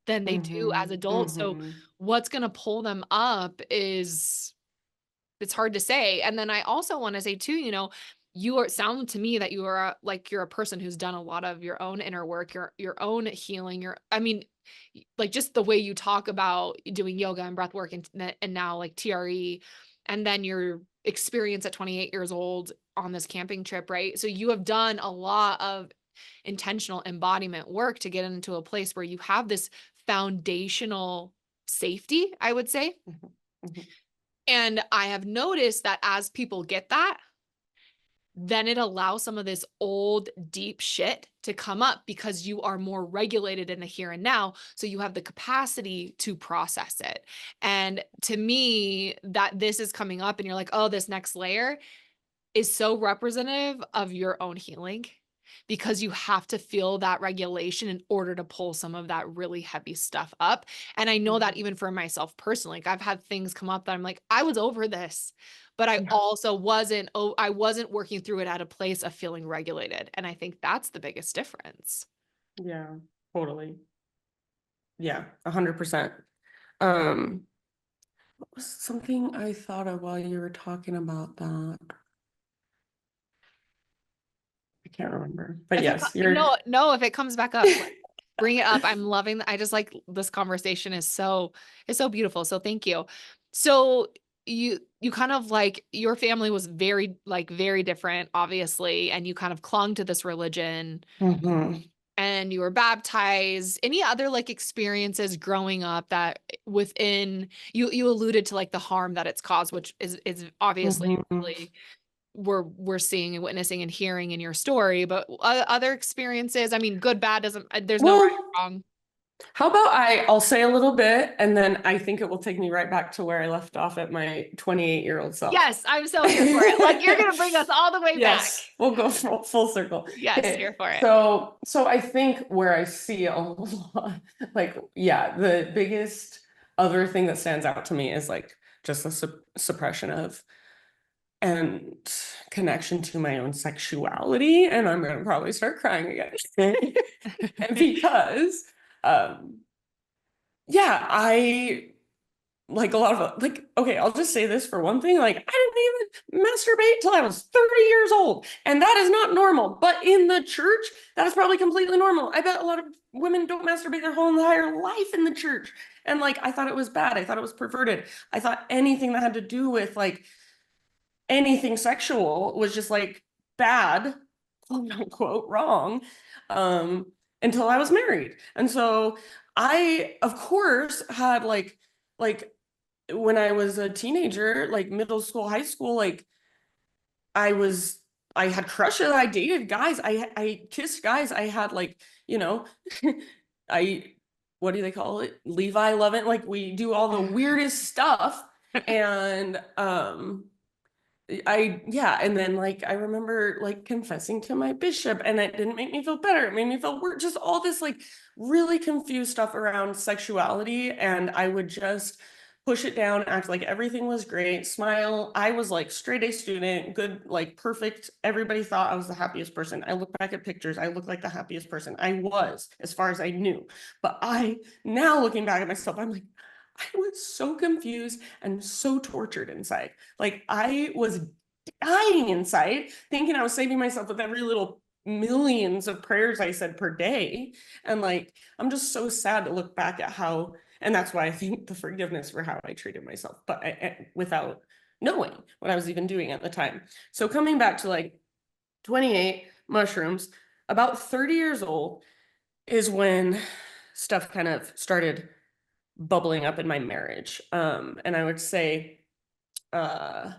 Speaker 1: than they do as
Speaker 2: mhm,
Speaker 1: adults. So
Speaker 2: mhm,
Speaker 1: what's going to pull them up is it's hard to say. And then I also want to say too, you are sound to me that you're a person who's done a lot of your own inner work, your own healing, like just the way you talk about doing yoga and breath work and now like TRE, and then your experience at 28 years old on this camping trip, right? So you have done a lot of intentional embodiment work to get into a place where you have this foundational safety, I would say.
Speaker 2: mhm, mhm.
Speaker 1: And I have noticed that as people get that, then it allows some of this old deep shit to come up because you are more regulated in the here and now. So you have the capacity to process it. And to me, that this is coming up and you're like, oh, this next layer is so representative of your own healing, because you have to feel that regulation in order to pull some of that really heavy stuff up. And I know that
Speaker 2: Mhm.
Speaker 1: even for myself personally, like I've had things come up that I'm like, I was over this, but I
Speaker 2: Yeah,
Speaker 1: also I wasn't working through it at a place of feeling regulated. And I think that's the biggest difference.
Speaker 2: yeah, totally. Yeah, 100%. Um, what was something I thought of while you were talking about that? I can't remember. But yes, you're
Speaker 1: No, if it comes back up, bring it up. I'm loving I just like this conversation is so beautiful. So thank you. So you kind of like, your family was very different, obviously, and you kind of clung to this religion
Speaker 2: Mhm.
Speaker 1: and you were baptized. Any other like experiences growing up that within you alluded to like the harm that it's caused, which is obviously
Speaker 2: Mhm.
Speaker 1: really we're seeing and witnessing and hearing in your story, but other experiences, I mean, good, bad doesn't, there's no right
Speaker 2: Well,
Speaker 1: or wrong.
Speaker 2: how about I'll say a little bit and then I think it will take me right back to where I left off at my 28-year-old self.
Speaker 1: Yes, I'm so here for it. Like, you're gonna bring us all the way back.
Speaker 2: Yes, we'll go full circle.
Speaker 1: Yes,
Speaker 2: Okay,
Speaker 1: here for it.
Speaker 2: so I think where I see a lot, like, yeah, the biggest other thing that stands out to me is like just the suppression of and connection to my own sexuality, and I'm gonna probably start crying again. And because, um, yeah, I like a lot of like, okay, I'll just say this for one thing, like I didn't even masturbate till I was 30 years old, and that is not normal. But in the church, that is probably completely normal. I bet a lot of women don't masturbate their whole entire life in the church. And like I thought it was bad. I thought it was perverted. I thought anything that had to do with like anything sexual was just like bad, quote unquote, wrong, until I was married. And so I, of course, had like when I was a teenager, like middle school, high school, like I was I had crushes, I dated guys, I kissed guys, I had like, you know, I what do they call it? Levi Lovin', like we do all the weirdest stuff. And yeah, and then like I remember like confessing to my bishop, and it didn't make me feel better. It made me feel worse. Just all this like really confused stuff around sexuality, and I would just push it down, act like everything was great, smile. I was like straight A student, good, like perfect. Everybody thought I was the happiest person. I look back at pictures, I look like the happiest person. I was, as far as I knew. But I now looking back at myself, I'm like, I was so confused and so tortured inside. Like I was dying inside, thinking I was saving myself with every little millions of prayers I said per day. And like, I'm just so sad to look back at how, and that's why I think the forgiveness for how I treated myself, but without knowing what I was even doing at the time. So coming back to like 28 mushrooms, about 30 years old is when stuff kind of started bubbling up in my marriage. And I would say uh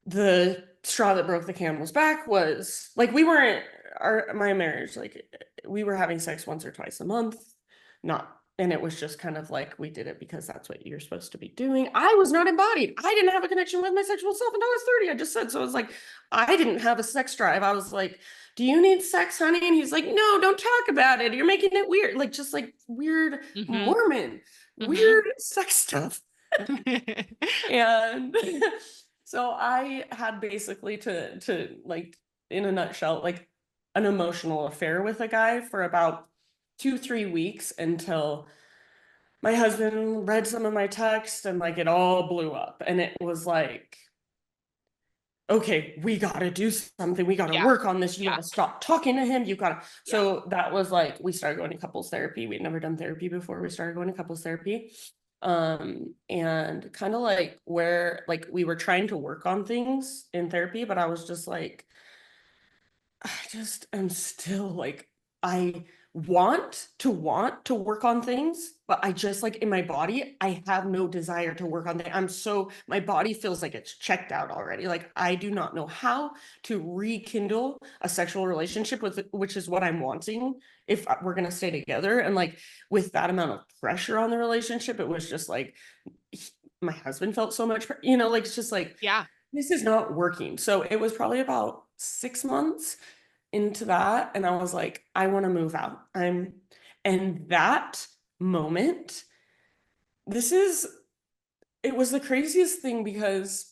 Speaker 2: the straw that broke the camel's back was like we weren't my marriage, like we were having sex once or twice a month, not, and it was just kind of like we did it because that's what you're supposed to be doing. I was not embodied. I didn't have a connection with my sexual self until I was 30. I just said so. It was like I didn't have a sex drive. I was like, do you need sex, honey? And he's like, no, don't talk about it. You're making it weird. Like just like weird
Speaker 1: Mm-hmm.
Speaker 2: Mormon,
Speaker 1: Mm-hmm.
Speaker 2: weird sex stuff. And so I had basically to like in a nutshell, like an emotional affair with a guy for about 2-3 weeks until my husband read some of my text and like it all blew up. And it was like, okay, we gotta do something. We gotta
Speaker 1: Yeah.
Speaker 2: work on this. You
Speaker 1: Yeah.
Speaker 2: gotta stop talking to him. You gotta.
Speaker 1: Yeah.
Speaker 2: So that was like we started going to couples therapy. We'd never done therapy before. We started going to couples therapy. And kind of like where like we were trying to work on things in therapy, but I was just like, I just am still like, I want to work on things, but I just like in my body, I have no desire to work on things. My body feels like it's checked out already. Like I do not know how to rekindle a sexual relationship with, which is what I'm wanting if we're going to stay together. And like with that amount of pressure on the relationship, it was just like, my husband felt so much, like it's just like,
Speaker 1: Yeah.
Speaker 2: this is not working. So it was probably about 6 months into that. And I was like, I want to move out. And that moment, it was the craziest thing because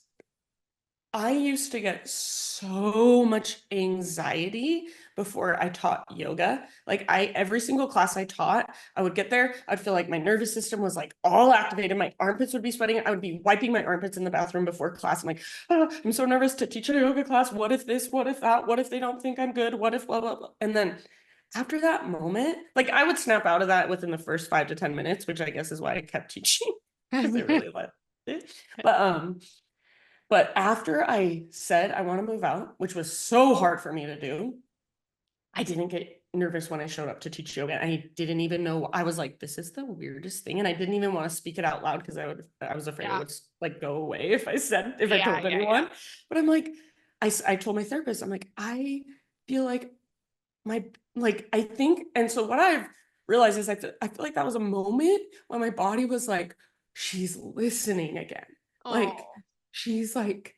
Speaker 2: I used to get so much anxiety before I taught yoga. Like every single class I taught, I would get there, I'd feel like my nervous system was like all activated. My armpits would be sweating. I would be wiping my armpits in the bathroom before class. I'm like, oh, I'm so nervous to teach a yoga class. What if this? What if that? What if they don't think I'm good? What if blah, blah, blah. And then after that moment, like I would snap out of that within the first 5 to 10 minutes, which I guess is why I kept teaching because it really But but after I said I want to move out, which was so hard for me to do, I didn't get nervous when I showed up to teach yoga. I didn't even know. I was like, this is the weirdest thing. And I didn't even want to speak it out loud because I was afraid it
Speaker 1: Yeah.
Speaker 2: would like go away if I
Speaker 1: Yeah.
Speaker 2: told
Speaker 1: Yeah.
Speaker 2: anyone.
Speaker 1: Yeah.
Speaker 2: But I'm like, I told my therapist, I'm like, I feel like I think, and so what I've realized is I feel like that was a moment when my body was like, she's listening again. Like,
Speaker 1: Oh,
Speaker 2: she's like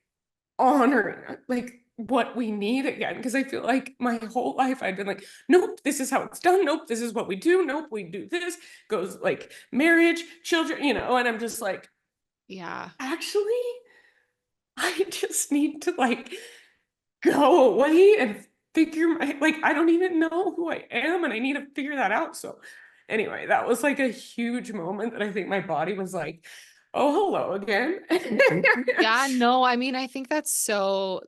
Speaker 2: honoring like what we need again. Cause I feel like my whole life I'd been like, nope, this is how it's done. Nope, this is what we do. Nope, we do this. Goes like marriage, children, and I'm just like,
Speaker 1: yeah.
Speaker 2: actually, I just need to like go away and figure my like I don't even know who I am and I need to figure that out. So anyway, that was like a huge moment that I think my body was like, oh, hello again.
Speaker 1: Yeah, no, I mean, I think that's so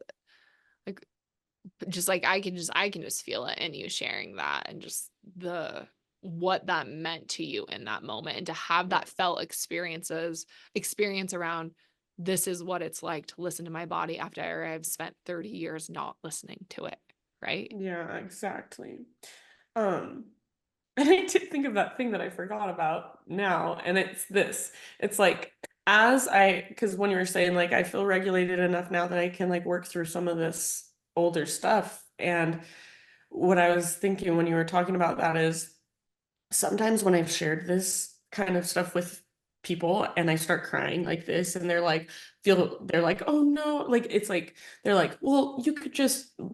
Speaker 1: like just like I can just feel it in you sharing that and just the what that meant to you in that moment and to have
Speaker 2: Yeah.
Speaker 1: that felt experience around this is what it's like to listen to my body after I've spent 30 years not listening to it, right?
Speaker 2: Yeah, exactly. Um, and I did think of that thing that I forgot about now, and it's this. It's like because when you were saying like I feel regulated enough now that I can like work through some of this older stuff, and what I was thinking when you were talking about that is sometimes when I've shared this kind of stuff with people and I start crying like this and they're like, oh no, like it's like they're like, well,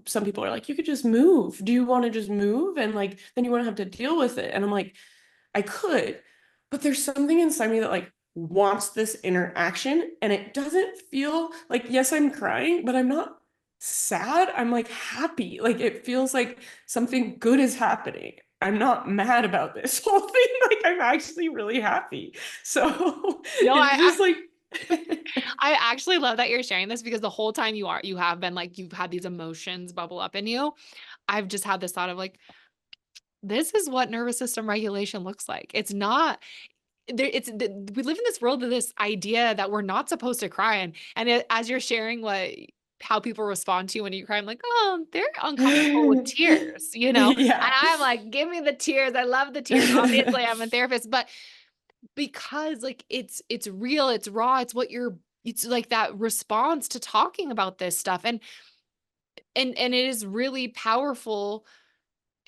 Speaker 2: some people are like, you could just move. Do you want to just move? And like then you won't have to deal with it. And I'm like, I could, but there's something inside me that like wants this interaction and it doesn't feel like, yes, I'm crying, but I'm not sad. I'm like happy. Like it feels like something good is happening. I'm not mad about this whole thing. Like I'm actually really happy. So
Speaker 1: No,
Speaker 2: it's just like
Speaker 1: I actually love that you're sharing this because the whole time you have been like you've had these emotions bubble up in you. I've just had this thought of like this is what nervous system regulation looks like. It's not there we live in this world of this idea that we're not supposed to cry as you're sharing how people respond to you when you cry, I'm like, oh, they're uncomfortable with tears. And
Speaker 2: yeah.
Speaker 1: I'm like, give me the tears. I love the tears. Obviously, I'm a therapist, but because like it's real, it's raw, it's like that response to talking about this stuff. And it is really powerful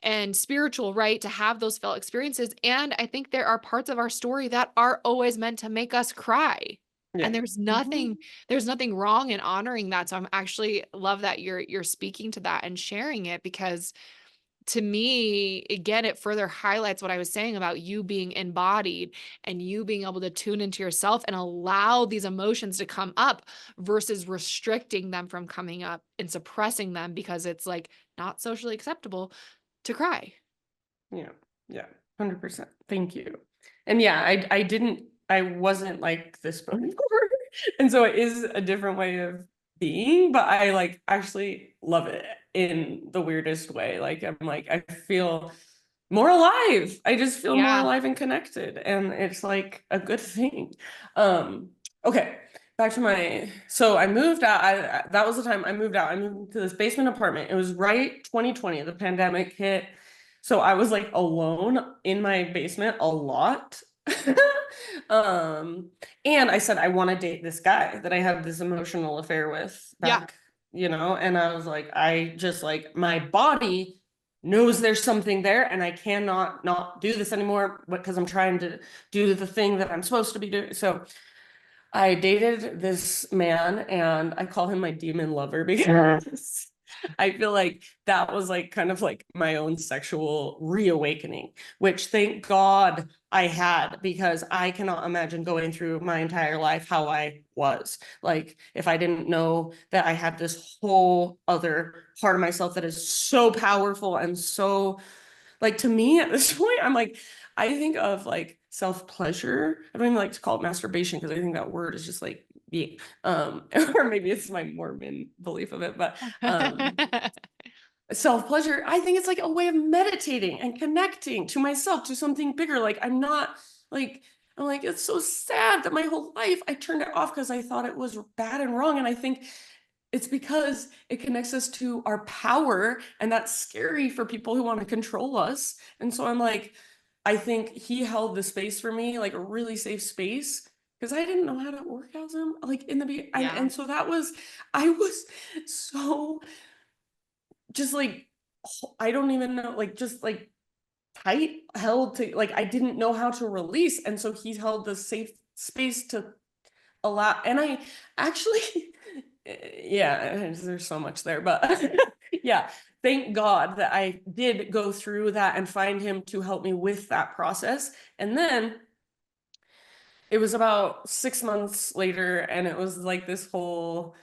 Speaker 1: and spiritual, right? To have those felt experiences. And I think there are parts of our story that are always meant to make us cry.
Speaker 2: Yeah.
Speaker 1: And there's
Speaker 2: Mhm.
Speaker 1: nothing wrong in honoring that. So I'm actually love that you're speaking to that and sharing it because to me, again, it further highlights what I was saying about you being embodied and you being able to tune into yourself and allow these emotions to come up versus restricting them from coming up and suppressing them because it's like not socially acceptable to cry.
Speaker 2: Yeah. Yeah. 100%. Thank you. And yeah, I wasn't like this before. And so it is a different way of being, but I like actually love it in the weirdest way. Like I'm like, I feel more alive. I just feel more
Speaker 1: Yeah.
Speaker 2: alive and connected. And it's like a good thing. Um, okay. Back to so I moved out. That was the time I moved out. I moved to this basement apartment. It was right 2020, the pandemic hit. So I was like alone in my basement a lot. um, and I said I want to date this guy that I had this emotional affair with
Speaker 1: Yeah.
Speaker 2: back, and I was like, I just like my body knows there's something there and I cannot not do this anymore because I'm trying to do the thing that I'm supposed to be doing. So I dated this man and I call him my demon lover because I feel like that was like kind of like my own sexual reawakening, which thank God I had because I cannot imagine going through my entire life how I was. Like if I didn't know that I had this whole other part of myself that is so powerful and so like to me at this point, I'm like, I think of like self-pleasure. I don't even like to call it masturbation because I think that word is just like or maybe it's my Mormon belief of it, but self-pleasure, I think it's like a way of meditating and connecting to myself, to something bigger. Like I'm not like I'm like, it's so sad that my whole life I turned it off because I thought it was bad and wrong. And I think it's because it connects us to our power, and that's scary for people who want to control us. And so I'm like, I think he held the space for me, like a really safe space, because I didn't know how to orgasm, like in the beginning. And so that was, I was so just like, I don't even know, like just like tight held to, like I didn't know how to release. And so he held the safe space to allow, and I actually, yeah, there's so much there, but yeah, thank God that I did go through that and find him to help me with that process. And then it was about 6 months later, and it was like this whole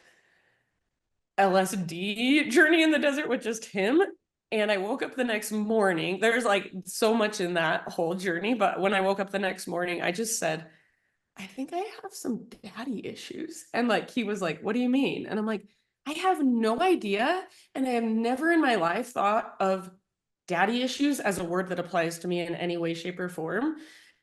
Speaker 2: LSD journey in the desert with just him. And I woke up the next morning. There's like so much in that whole journey, but when I woke up the next morning, I just said, I think I have some daddy issues. And like, he was like, what do you mean? And I'm like, I have no idea. And I have never in my life thought of daddy issues as a word that applies to me in any way, shape, or form.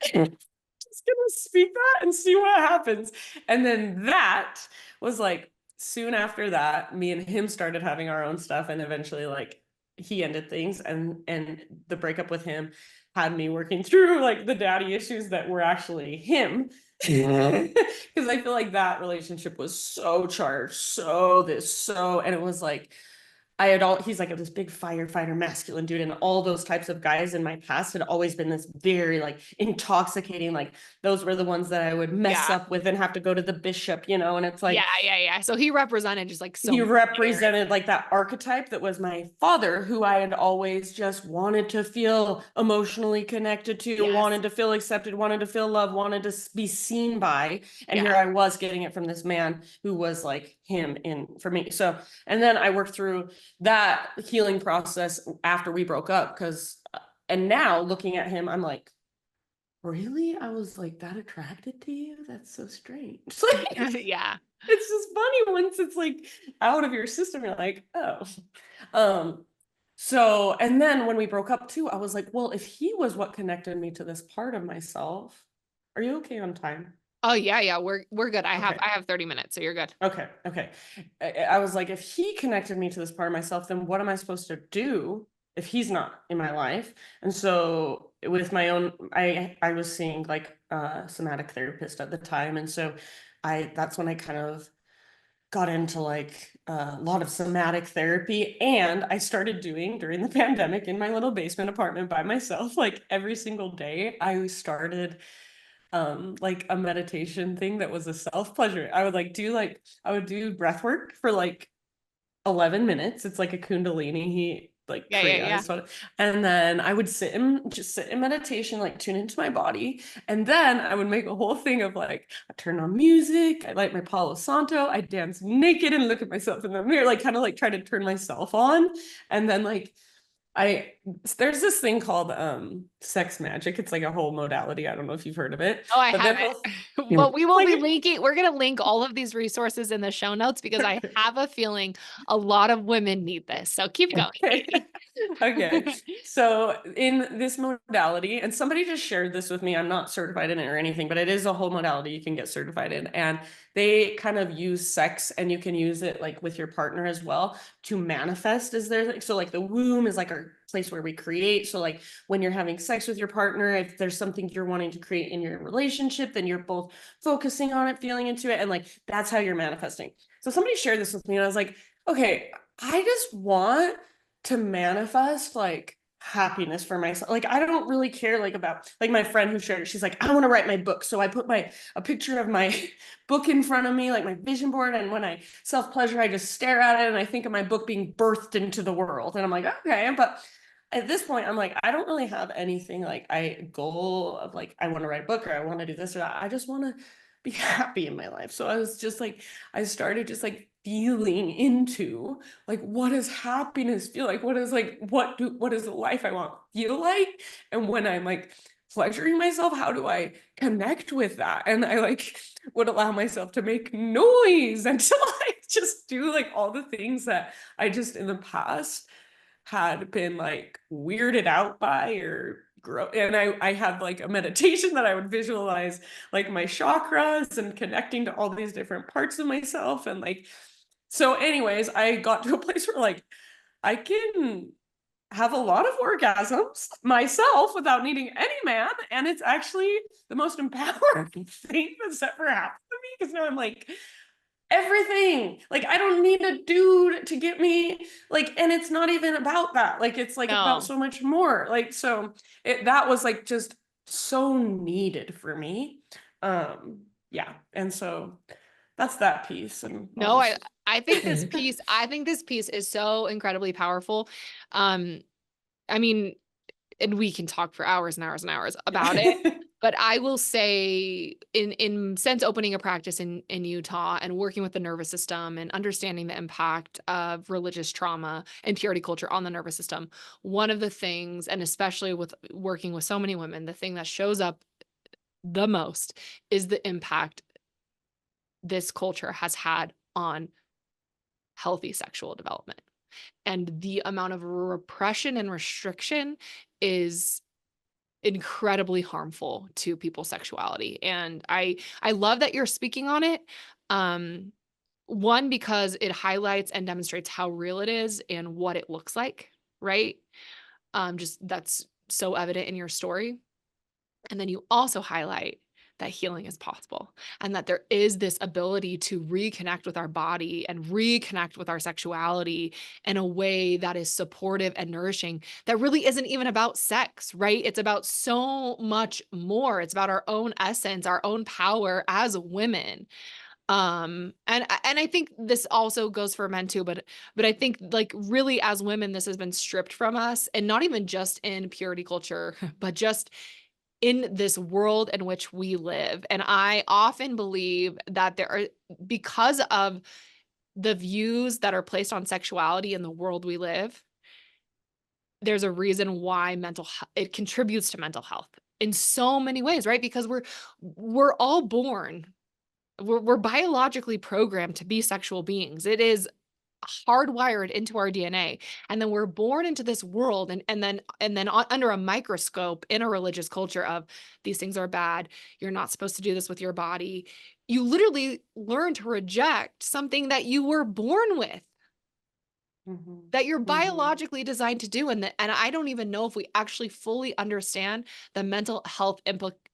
Speaker 2: Just gonna speak that and see what happens. And then that was like, soon after that, me and him started having our own stuff, and eventually like he ended things, and the breakup with him had me working through like the daddy issues that were actually him. Because I feel like that relationship was so charged, so this, so, and it was like he's like this big firefighter masculine dude, and all those types of guys in my past had always been this very like intoxicating, like those were the ones that I would mess up with and have to go to the bishop, and it's like,
Speaker 1: Yeah. So he represented just like so
Speaker 2: he
Speaker 1: many
Speaker 2: represented like that archetype that was my father, who I had always just wanted to feel emotionally connected to, wanted to feel accepted, wanted to feel loved, wanted to be seen by. And here I was getting it from this man who was like him in for me. So, and then I worked through that healing process after we broke up, and now looking at him, I'm like, really? I was like that attracted to you? That's so strange.
Speaker 1: Yeah.
Speaker 2: It's just funny once it's like out of your system, you're like, oh. So, and then when we broke up too, I was like, well, if he was what connected me to this part of myself, are you okay on time?
Speaker 1: Oh yeah. We're good. I
Speaker 2: Okay.
Speaker 1: have 30 minutes, so you're good.
Speaker 2: Okay. I was like, if he connected me to this part of myself, then what am I supposed to do if he's not in my life? And so with my own, I was seeing like a somatic therapist at the time. And so that's when I kind of got into like a lot of somatic therapy, and I started doing during the pandemic in my little basement apartment by myself, like every single day I started like a meditation thing that was a self pleasure. I would do breath work for like 11 minutes. It's like a kundalini like kriya. And then I would just sit in meditation, like tune into my body. And then I would make a whole thing of like, I turn on music, I light my Palo Santo, I dance naked and look at myself in the mirror, like kind of like try to turn myself on. And then like there's this thing called sex magic. It's like a whole modality. I don't know if you've heard of it.
Speaker 1: Oh, I haven't. But we will be linking. We're going to link all of these resources in the show notes because I have a feeling a lot of women need this. So keep going.
Speaker 2: Okay. So in this modality, and somebody just shared this with me, I'm not certified in it or anything, but it is a whole modality you can get certified in. And they kind of use sex, and you can use it like with your partner as well to manifest. So like the womb is like our place where we create. So like when you're having sex with your partner, if there's something you're wanting to create in your relationship, then you're both focusing on it, feeling into it, and like that's how you're manifesting. So somebody shared this with me, and I was like, okay, I just want to manifest like happiness for myself. Like I don't really care like about like my friend who shared it. She's like, I want to write my book. So I put a picture of my book in front of me, like my vision board. And when I self-pleasure, I just stare at it and I think of my book being birthed into the world. And I'm like, okay, but at this point, I'm like, I don't really have anything like goal of like, I want to write a book or I want to do this or that. I just want to be happy in my life. So I was just like, I started just like feeling into like, what does happiness feel like? What is like, what is the life I want to feel like? And when I'm like pleasuring myself, how do I connect with that? And I like would allow myself to make noise until I just do like all the things that I just in the past had been like weirded out by or grow. And I had like a meditation that I would visualize like my chakras and connecting to all these different parts of myself. And like, so anyways, I got to a place where like I can have a lot of orgasms myself without needing any man. And it's actually the most empowering thing that's ever happened to me. Because now I'm like, everything, like I don't need a dude to get me, like, and it's not even about that, like it's like about
Speaker 1: No.
Speaker 2: so much more, like, so that was like just so needed for me. Yeah, and so that's that piece, and I'll
Speaker 1: No, I
Speaker 2: just
Speaker 1: I think this piece I think this piece is so incredibly powerful. Um, I mean, and we can talk for hours and hours and hours about it. But I will say in since opening a practice in Utah and working with the nervous system and understanding the impact of religious trauma and purity culture on the nervous system, one of the things, and especially with working with so many women, the thing that shows up the most is the impact this culture has had on healthy sexual development. And the amount of repression and restriction is incredibly harmful to people's sexuality. And I love that you're speaking on it. Um, one, because it highlights and demonstrates how real it is and what it looks like, right? Just that's so evident in your story. And then you also highlight that healing is possible and that there is this ability to reconnect with our body and reconnect with our sexuality in a way that is supportive and nourishing, that really isn't even about sex, right? It's about so much more. It's about our own essence, our own power as women. And I think this also goes for men too, but I think like really as women, this has been stripped from us, and not even just in purity culture, but just in this world in which we live. And I often believe that there are, because of the views that are placed on sexuality in the world we live, there's a reason why it contributes to mental health in so many ways, right? Because we're all born, we're biologically programmed to be sexual beings. It is hardwired into our DNA. And then we're born into this world, and then under a microscope in a religious culture of these things are bad. You're not supposed to do this with your body. You literally learn to reject something that you were born with, that you're biologically designed to do. And I don't even know if we actually fully understand the mental health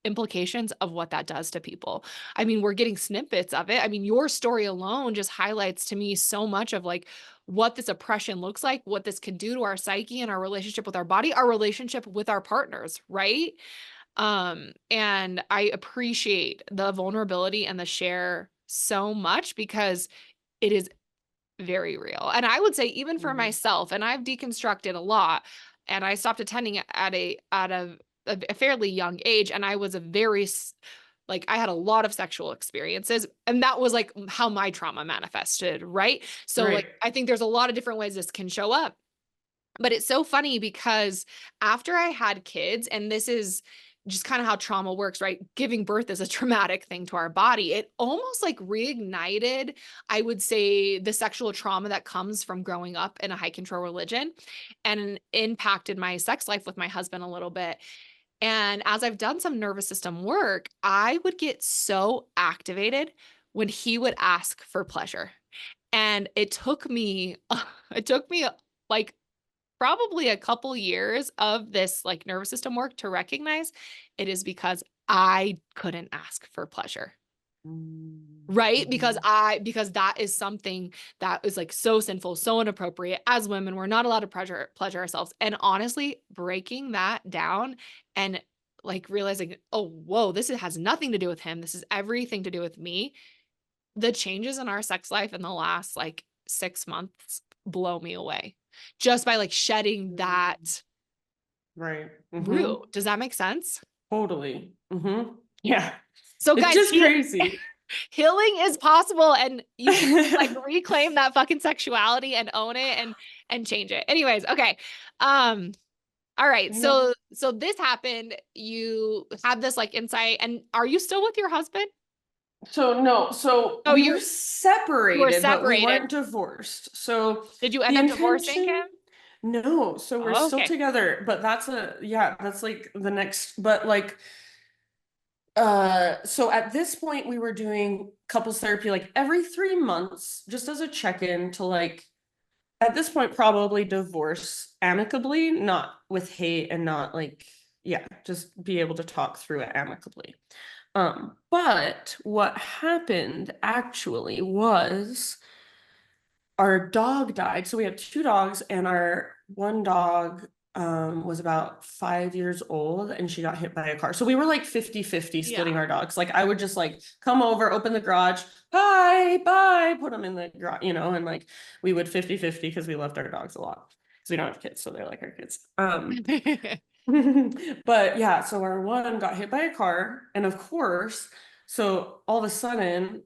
Speaker 1: implications of what that does to people. I mean, we're getting snippets of it. I mean, your story alone just highlights to me so much of like what this oppression looks like, what this can do to our psyche and our relationship with our body, our relationship with our partners, right? And I appreciate the vulnerability and the share so much, because it is very real. And I would say even for myself, and I've deconstructed a lot, and I stopped attending at a fairly young age, and I was like I had a lot of sexual experiences, and that was like how my trauma manifested, right? So like
Speaker 2: right.
Speaker 1: I think there's a lot of different ways this can show up. But it's so funny because after I had kids, and this is just kind of how trauma works, right? Giving birth is a traumatic thing to our body. It almost like reignited, I would say, the sexual trauma that comes from growing up in a high control religion, and impacted my sex life with my husband a little bit. And as I've done some nervous system work, I would get so activated when he would ask for pleasure. And it took me, like probably a couple years of this like nervous system work to recognize it is because I couldn't ask for pleasure. Right? Because that is something that is like so sinful, so inappropriate. As women, we're not allowed to pleasure ourselves. And honestly, breaking that down and like realizing, oh, whoa, has nothing to do with him. This is everything to do with me. The changes in our sex life in the last like 6 months blow me away, just by like shedding that
Speaker 2: Right.
Speaker 1: root. Does that make sense?
Speaker 2: Totally. Yeah.
Speaker 1: So
Speaker 2: It's
Speaker 1: guys,
Speaker 2: just crazy.
Speaker 1: healing is possible, and you can like reclaim that fucking sexuality and own it and change it. Anyways, okay. All right.
Speaker 2: I know.
Speaker 1: So this happened. You had this like insight, and are you still with your husband?
Speaker 2: So no, so
Speaker 1: Oh,
Speaker 2: we were
Speaker 1: you were
Speaker 2: separated, but we
Speaker 1: separated.
Speaker 2: weren't divorced. So
Speaker 1: Did you end
Speaker 2: the
Speaker 1: up divorcing
Speaker 2: intention,
Speaker 1: him?
Speaker 2: No, so we're
Speaker 1: Oh,
Speaker 2: still
Speaker 1: okay.
Speaker 2: together, but that's like the next, but like, so at this point we were doing couples therapy like every 3 months, just as a check-in to like, at this point, probably divorce amicably, not with hate and not like, yeah, just be able to talk through it amicably. But what happened actually was our dog died. So we have two dogs, and our one dog was about 5 years old and she got hit by a car. So we were like 50-50 splitting
Speaker 1: Yeah.
Speaker 2: our dogs. Like I would just like come over, open the garage, hi, bye, put them in the garage, and like we would 50-50 because we loved our dogs a lot. Because we don't have kids, so they're like our kids. But yeah, so our one got hit by a car, and of course, so all of a sudden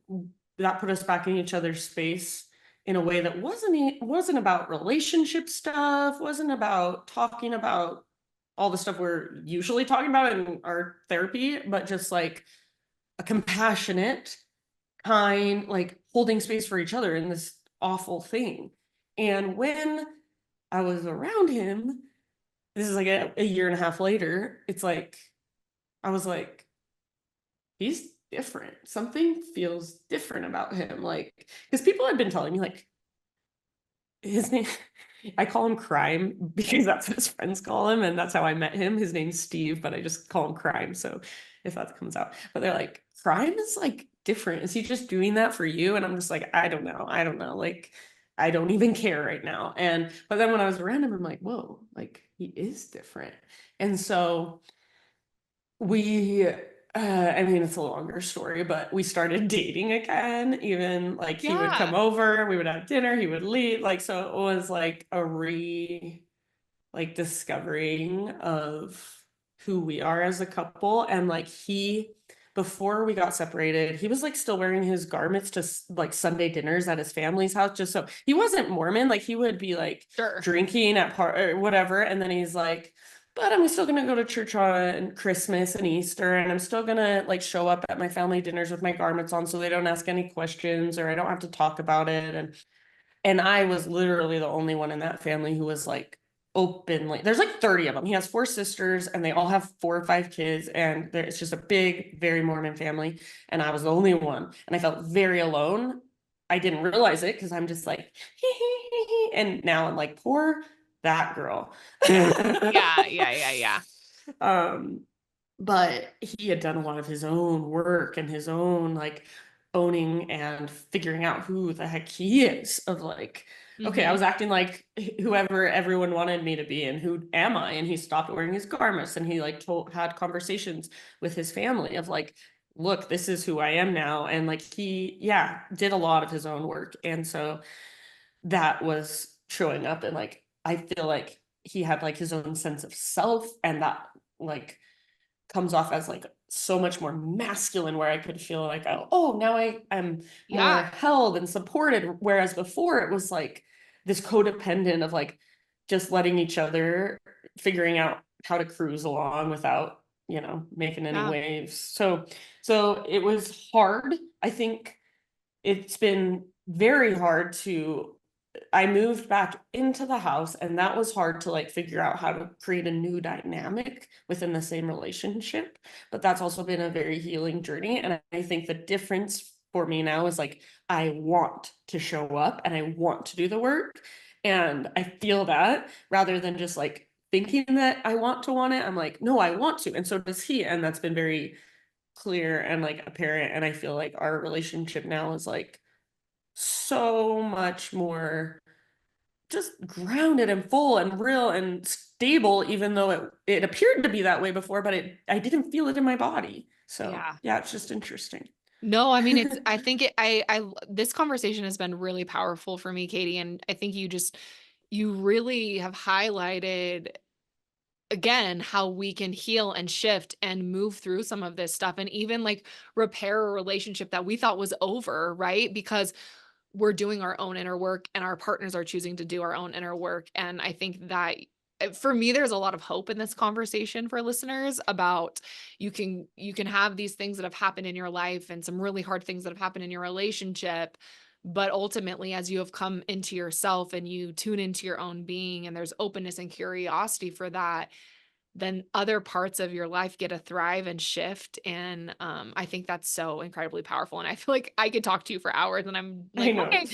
Speaker 2: that put us back in each other's space in a way that wasn't about relationship stuff, wasn't about talking about all the stuff we're usually talking about in our therapy, but just like a compassionate, kind, like holding space for each other in this awful thing. And when I was around him, this is like a year and a half later, it's like, I was like, he's different. Something feels different about him. Like, because people had been telling me, like, his name, I call him Crime because that's what his friends call him, and that's how I met him. His name's Steve, but I just call him Crime. So if that comes out, but they're like, Crime is like different. Is he just doing that for you? And I'm just like, I don't know. I don't know. Like, I don't even care right now. But then when I was around him, I'm like, whoa, like he is different. And so we I mean, it's a longer story, but we started dating again. Even like he would come
Speaker 1: Yeah.
Speaker 2: over, we would have dinner, he would leave. Like, so it was like like discovering of who we are as a couple. And like before we got separated, he was like still wearing his garments to like Sunday dinners at his family's house. Just so he wasn't Mormon, like he would be like
Speaker 1: Sure.
Speaker 2: drinking at or whatever. And then he's like, but I'm still gonna go to church on Christmas and Easter, and I'm still gonna like show up at my family dinners with my garments on so they don't ask any questions or I don't have to talk about it. And I was literally the only one in that family who was like openly, there's like 30 of them. He has four sisters and they all have 4 or 5 kids, and it's just a big, very Mormon family. And I was the only one. And I felt very alone. I didn't realize it because I'm just like, and now I'm like, poor that girl.
Speaker 1: Yeah. Yeah. Yeah. Yeah.
Speaker 2: um, but he had done a lot of his own work and his own like owning and figuring out who the heck he is, of like, okay, I
Speaker 1: Mm-hmm.
Speaker 2: was acting like whoever everyone wanted me to be, and who am I? And he stopped wearing his garments, and he like had conversations with his family of like, look, this is who I am now. And like he, yeah, did a lot of his own work. And so that was showing up, and like I feel like he had like his own sense of self, and that like comes off as like so much more masculine, where I could feel like, oh, now I'm more
Speaker 1: Yeah.
Speaker 2: held and supported, whereas before it was like this codependent of like just letting each other figuring out how to cruise along without making any
Speaker 1: Yeah.
Speaker 2: waves. So it was hard. I think it's been very hard to I moved back into the house, and that was hard to like figure out how to create a new dynamic within the same relationship. But that's also been a very healing journey. And I think the difference for me now is like, I want to show up and I want to do the work. And I feel that rather than just like thinking that I want it, I'm like, no, I want to. And so does he. And that's been very clear and like apparent. And I feel like our relationship now is like so much more just grounded and full and real and stable, even though it appeared to be that way before, but I didn't feel it in my body. So
Speaker 1: Yeah.
Speaker 2: yeah, it's just interesting.
Speaker 1: No, I mean, I think this conversation has been really powerful for me, Katie. And I think you really have highlighted again how we can heal and shift and move through some of this stuff and even like repair a relationship that we thought was over, right? Because we're doing our own inner work and our partners are choosing to do our own inner work. And I think that for me, there's a lot of hope in this conversation for listeners about you can have these things that have happened in your life and some really hard things that have happened in your relationship, But ultimately, as you have come into yourself and you tune into your own being, and there's openness and curiosity for that, then other parts of your life get to thrive and shift. And I think that's so incredibly powerful. And I feel like I could talk to you for hours, and I'm
Speaker 2: I
Speaker 1: like,
Speaker 2: know.
Speaker 1: okay,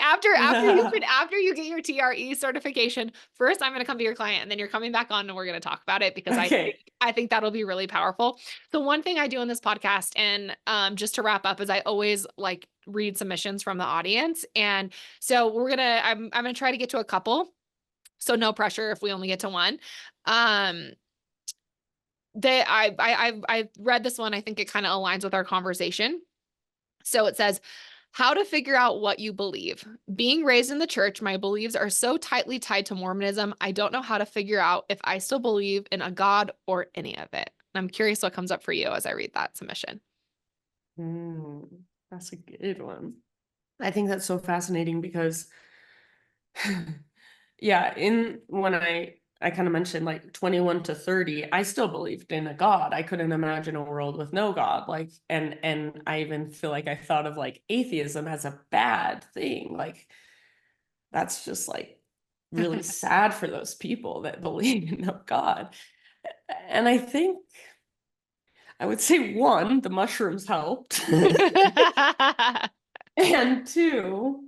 Speaker 1: after you get your TRE certification, first I'm gonna come be your client, and then you're coming back on and we're gonna talk about it, because
Speaker 2: Okay.
Speaker 1: I think that'll be really powerful. So one thing I do in this podcast, and just to wrap up, is I always like read submissions from the audience. And so I'm gonna try to get to a couple. So no pressure if we only get to one. Um, I read this one. I think it kind of aligns with our conversation. So it says, how to figure out what you believe. Being raised in the church, my beliefs are so tightly tied to Mormonism, I don't know how to figure out if I still believe in a God or any of it. I'm curious what comes up for you as I read that submission.
Speaker 2: That's a good one. I think that's so fascinating because yeah, in when I kind of mentioned like 21 to 30, I still believed in a God. I couldn't imagine a world with no God. Like, and I even feel like I thought of like atheism as a bad thing. Like, that's just like really sad for those people that believe in no God. And I think I would say one, the mushrooms helped. And two,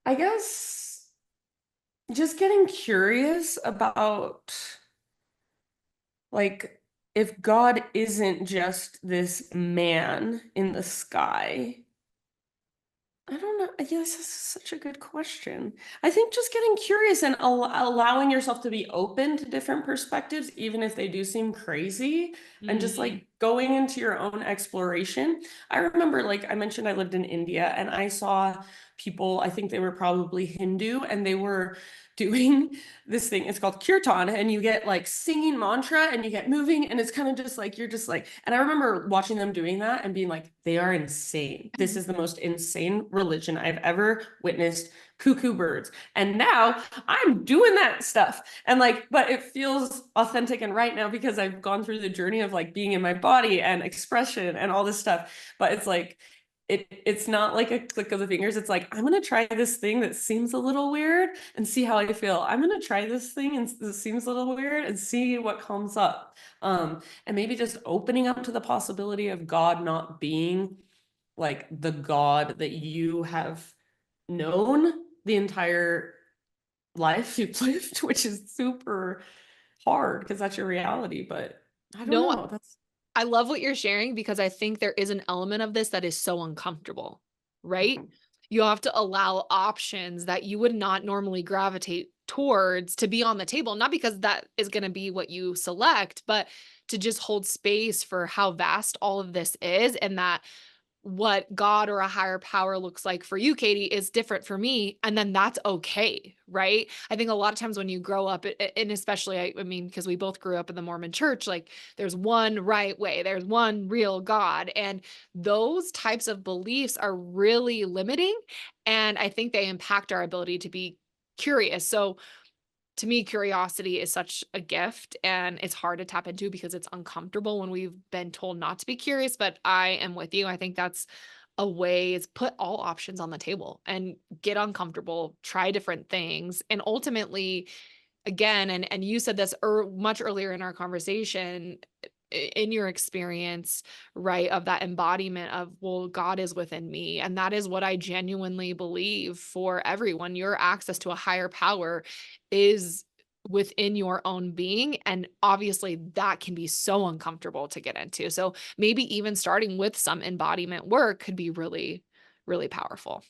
Speaker 2: I guess just getting curious about like if God isn't just this man in the sky. I don't know. Yes, this is such a good question. I think just getting curious and allowing yourself to be open to different perspectives, even if they do seem crazy, and just like going into your own exploration. I remember, like I mentioned, I lived in India and I saw people, I think they were probably Hindu, and they were doing this thing. It's called kirtan, and you get like singing mantra and you get moving, and it's kind of just like you're just like, and I remember watching them doing that and being like, they are insane. This is the most insane religion I've ever witnessed. Cuckoo birds. And now I'm doing that stuff. And like, but it feels authentic and right now because I've gone through the journey of like being in my body and expression and all this stuff. But it's like it's not like a click of the fingers. It's like, I'm going to try this thing that seems a little weird and see how I feel. I'm going to try this thing and this seems a little weird and see what comes up. And maybe just opening up to the possibility of God not being like the God that you have known the entire life you've lived, which is super hard because that's your reality. But I don't
Speaker 1: No,
Speaker 2: know. That's
Speaker 1: I love what you're sharing, because I think there is an element of this that is so uncomfortable, right? You have to allow options that you would not normally gravitate towards to be on the table, not because that is going to be what you select, but to just hold space for how vast all of this is, and that what God or a higher power looks like for you, Katie, is different for me. And then that's okay. Right. I think a lot of times when you grow up, and especially, I mean, because we both grew up in the Mormon church, like there's one right way, there's one real God. And those types of beliefs are really limiting. And I think they impact our ability to be curious. So to me, curiosity is such a gift, and it's hard to tap into because it's uncomfortable when we've been told not to be curious. But I am with you. I think that's a way, is put all options on the table and get uncomfortable, try different things. And ultimately, again, and you said this much earlier in our conversation, in your experience, right, of that embodiment of, well, God is within me. And that is what I genuinely believe for everyone. Your access to a higher power is within your own being. And obviously that can be so uncomfortable to get into. So maybe even starting with some embodiment work could be really, really powerful.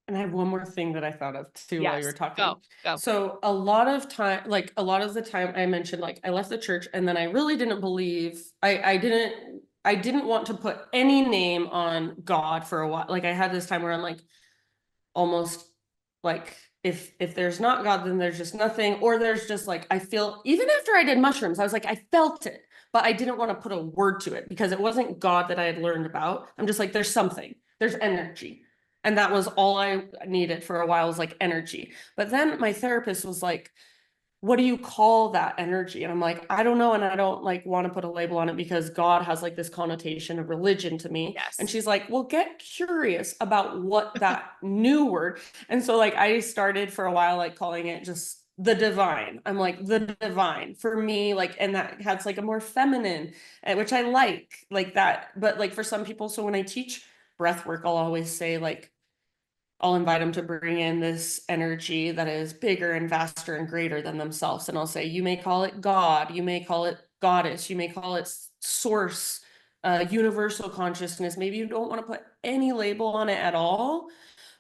Speaker 2: And I have one more thing that I thought of too while you were
Speaker 1: Yes.
Speaker 2: talking.
Speaker 1: Go.
Speaker 2: So a lot of time, like a lot of the time I mentioned, like I left the church and then I really didn't believe, I didn't want to put any name on God for a while. Like I had this time where I'm like, almost like if there's not God, then there's just nothing. Or there's just like, I feel, even after I did mushrooms, I was like, I felt it, but I didn't want to put a word to it because it wasn't God that I had learned about. I'm just like, there's something, there's energy. And that was all I needed for a while, was like energy. But then my therapist was like, what do you call that energy? And I'm like, I don't know. And I don't like want to put a label on it because God has like this connotation of religion to me. And
Speaker 1: Yes.
Speaker 2: she's like, well, get curious about what that new word. And so like I started for a while like calling it just the divine. I'm like the divine for me, like, and that has like a more feminine, which I like that. But like for some people, so when I teach breath work, I'll always say like, I'll invite them to bring in this energy that is bigger and vaster and greater than themselves. And I'll say, you may call it God, you may call it goddess, you may call it source, universal consciousness. Maybe you don't want to put any label on it at all,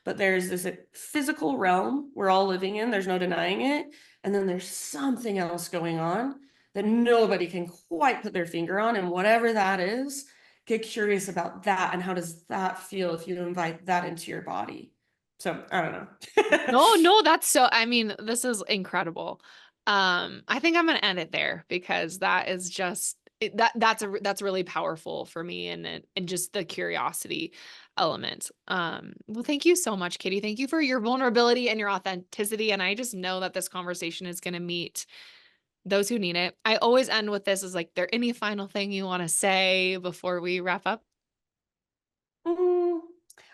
Speaker 2: but there's this physical realm we're all living in. There's no denying it. And then there's something else going on that nobody can quite put their finger on. And whatever that is, get curious about that. And how does that feel if you invite that into your body? So I don't know.
Speaker 1: No, that's so, I mean, this is incredible. I think I'm gonna end it there because that is just that's really powerful for me and just the curiosity element. Well, thank you so much, Katie. Thank you for your vulnerability and your authenticity. And I just know that this conversation is gonna meet those who need it. I always end with this is like, there any final thing you want to say before we wrap up?
Speaker 2: Mm,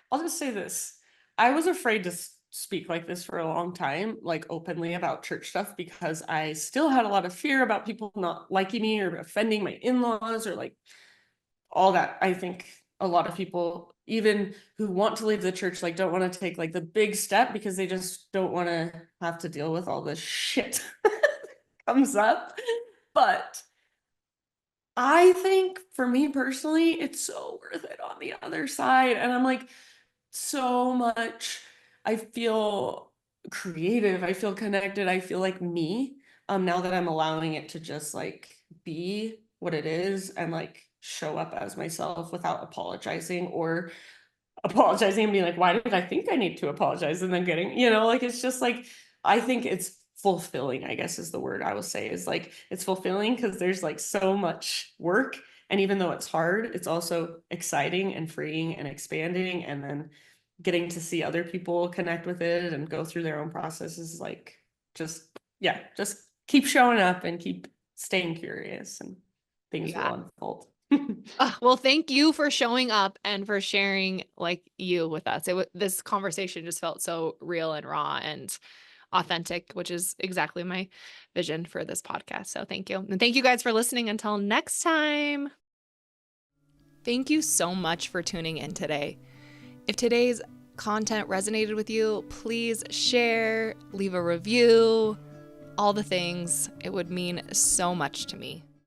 Speaker 2: I'll just say this. I was afraid to speak like this for a long time, like openly about church stuff, because I still had a lot of fear about people not liking me or offending my in-laws or like all that. I think a lot of people, even who want to leave the church, like don't want to take like the big step because they just don't want to have to deal with all this shit that comes up. But I think for me personally, it's so worth it on the other side. And I'm like, so much. I feel creative. I feel connected. I feel like me. Now that I'm allowing it to just like be what it is and like show up as myself without apologizing or apologizing and being like, why did I think I need to apologize? And then getting, like it's just like, I think it's fulfilling, I guess is the word I will say, is like it's fulfilling because there's like so much work. And even though it's hard, it's also exciting and freeing and expanding. And then getting to see other people connect with it and go through their own processes, like just, yeah, just keep showing up and keep staying curious and things will
Speaker 1: Yeah.
Speaker 2: unfold.
Speaker 1: Well, thank you for showing up and for sharing like you with us. This conversation just felt so real and raw and authentic, which is exactly my vision for this podcast. So thank you. And thank you guys for listening. Until next time. Thank you so much for tuning in today. If today's content resonated with you, please share, leave a review, all the things. It would mean so much to me.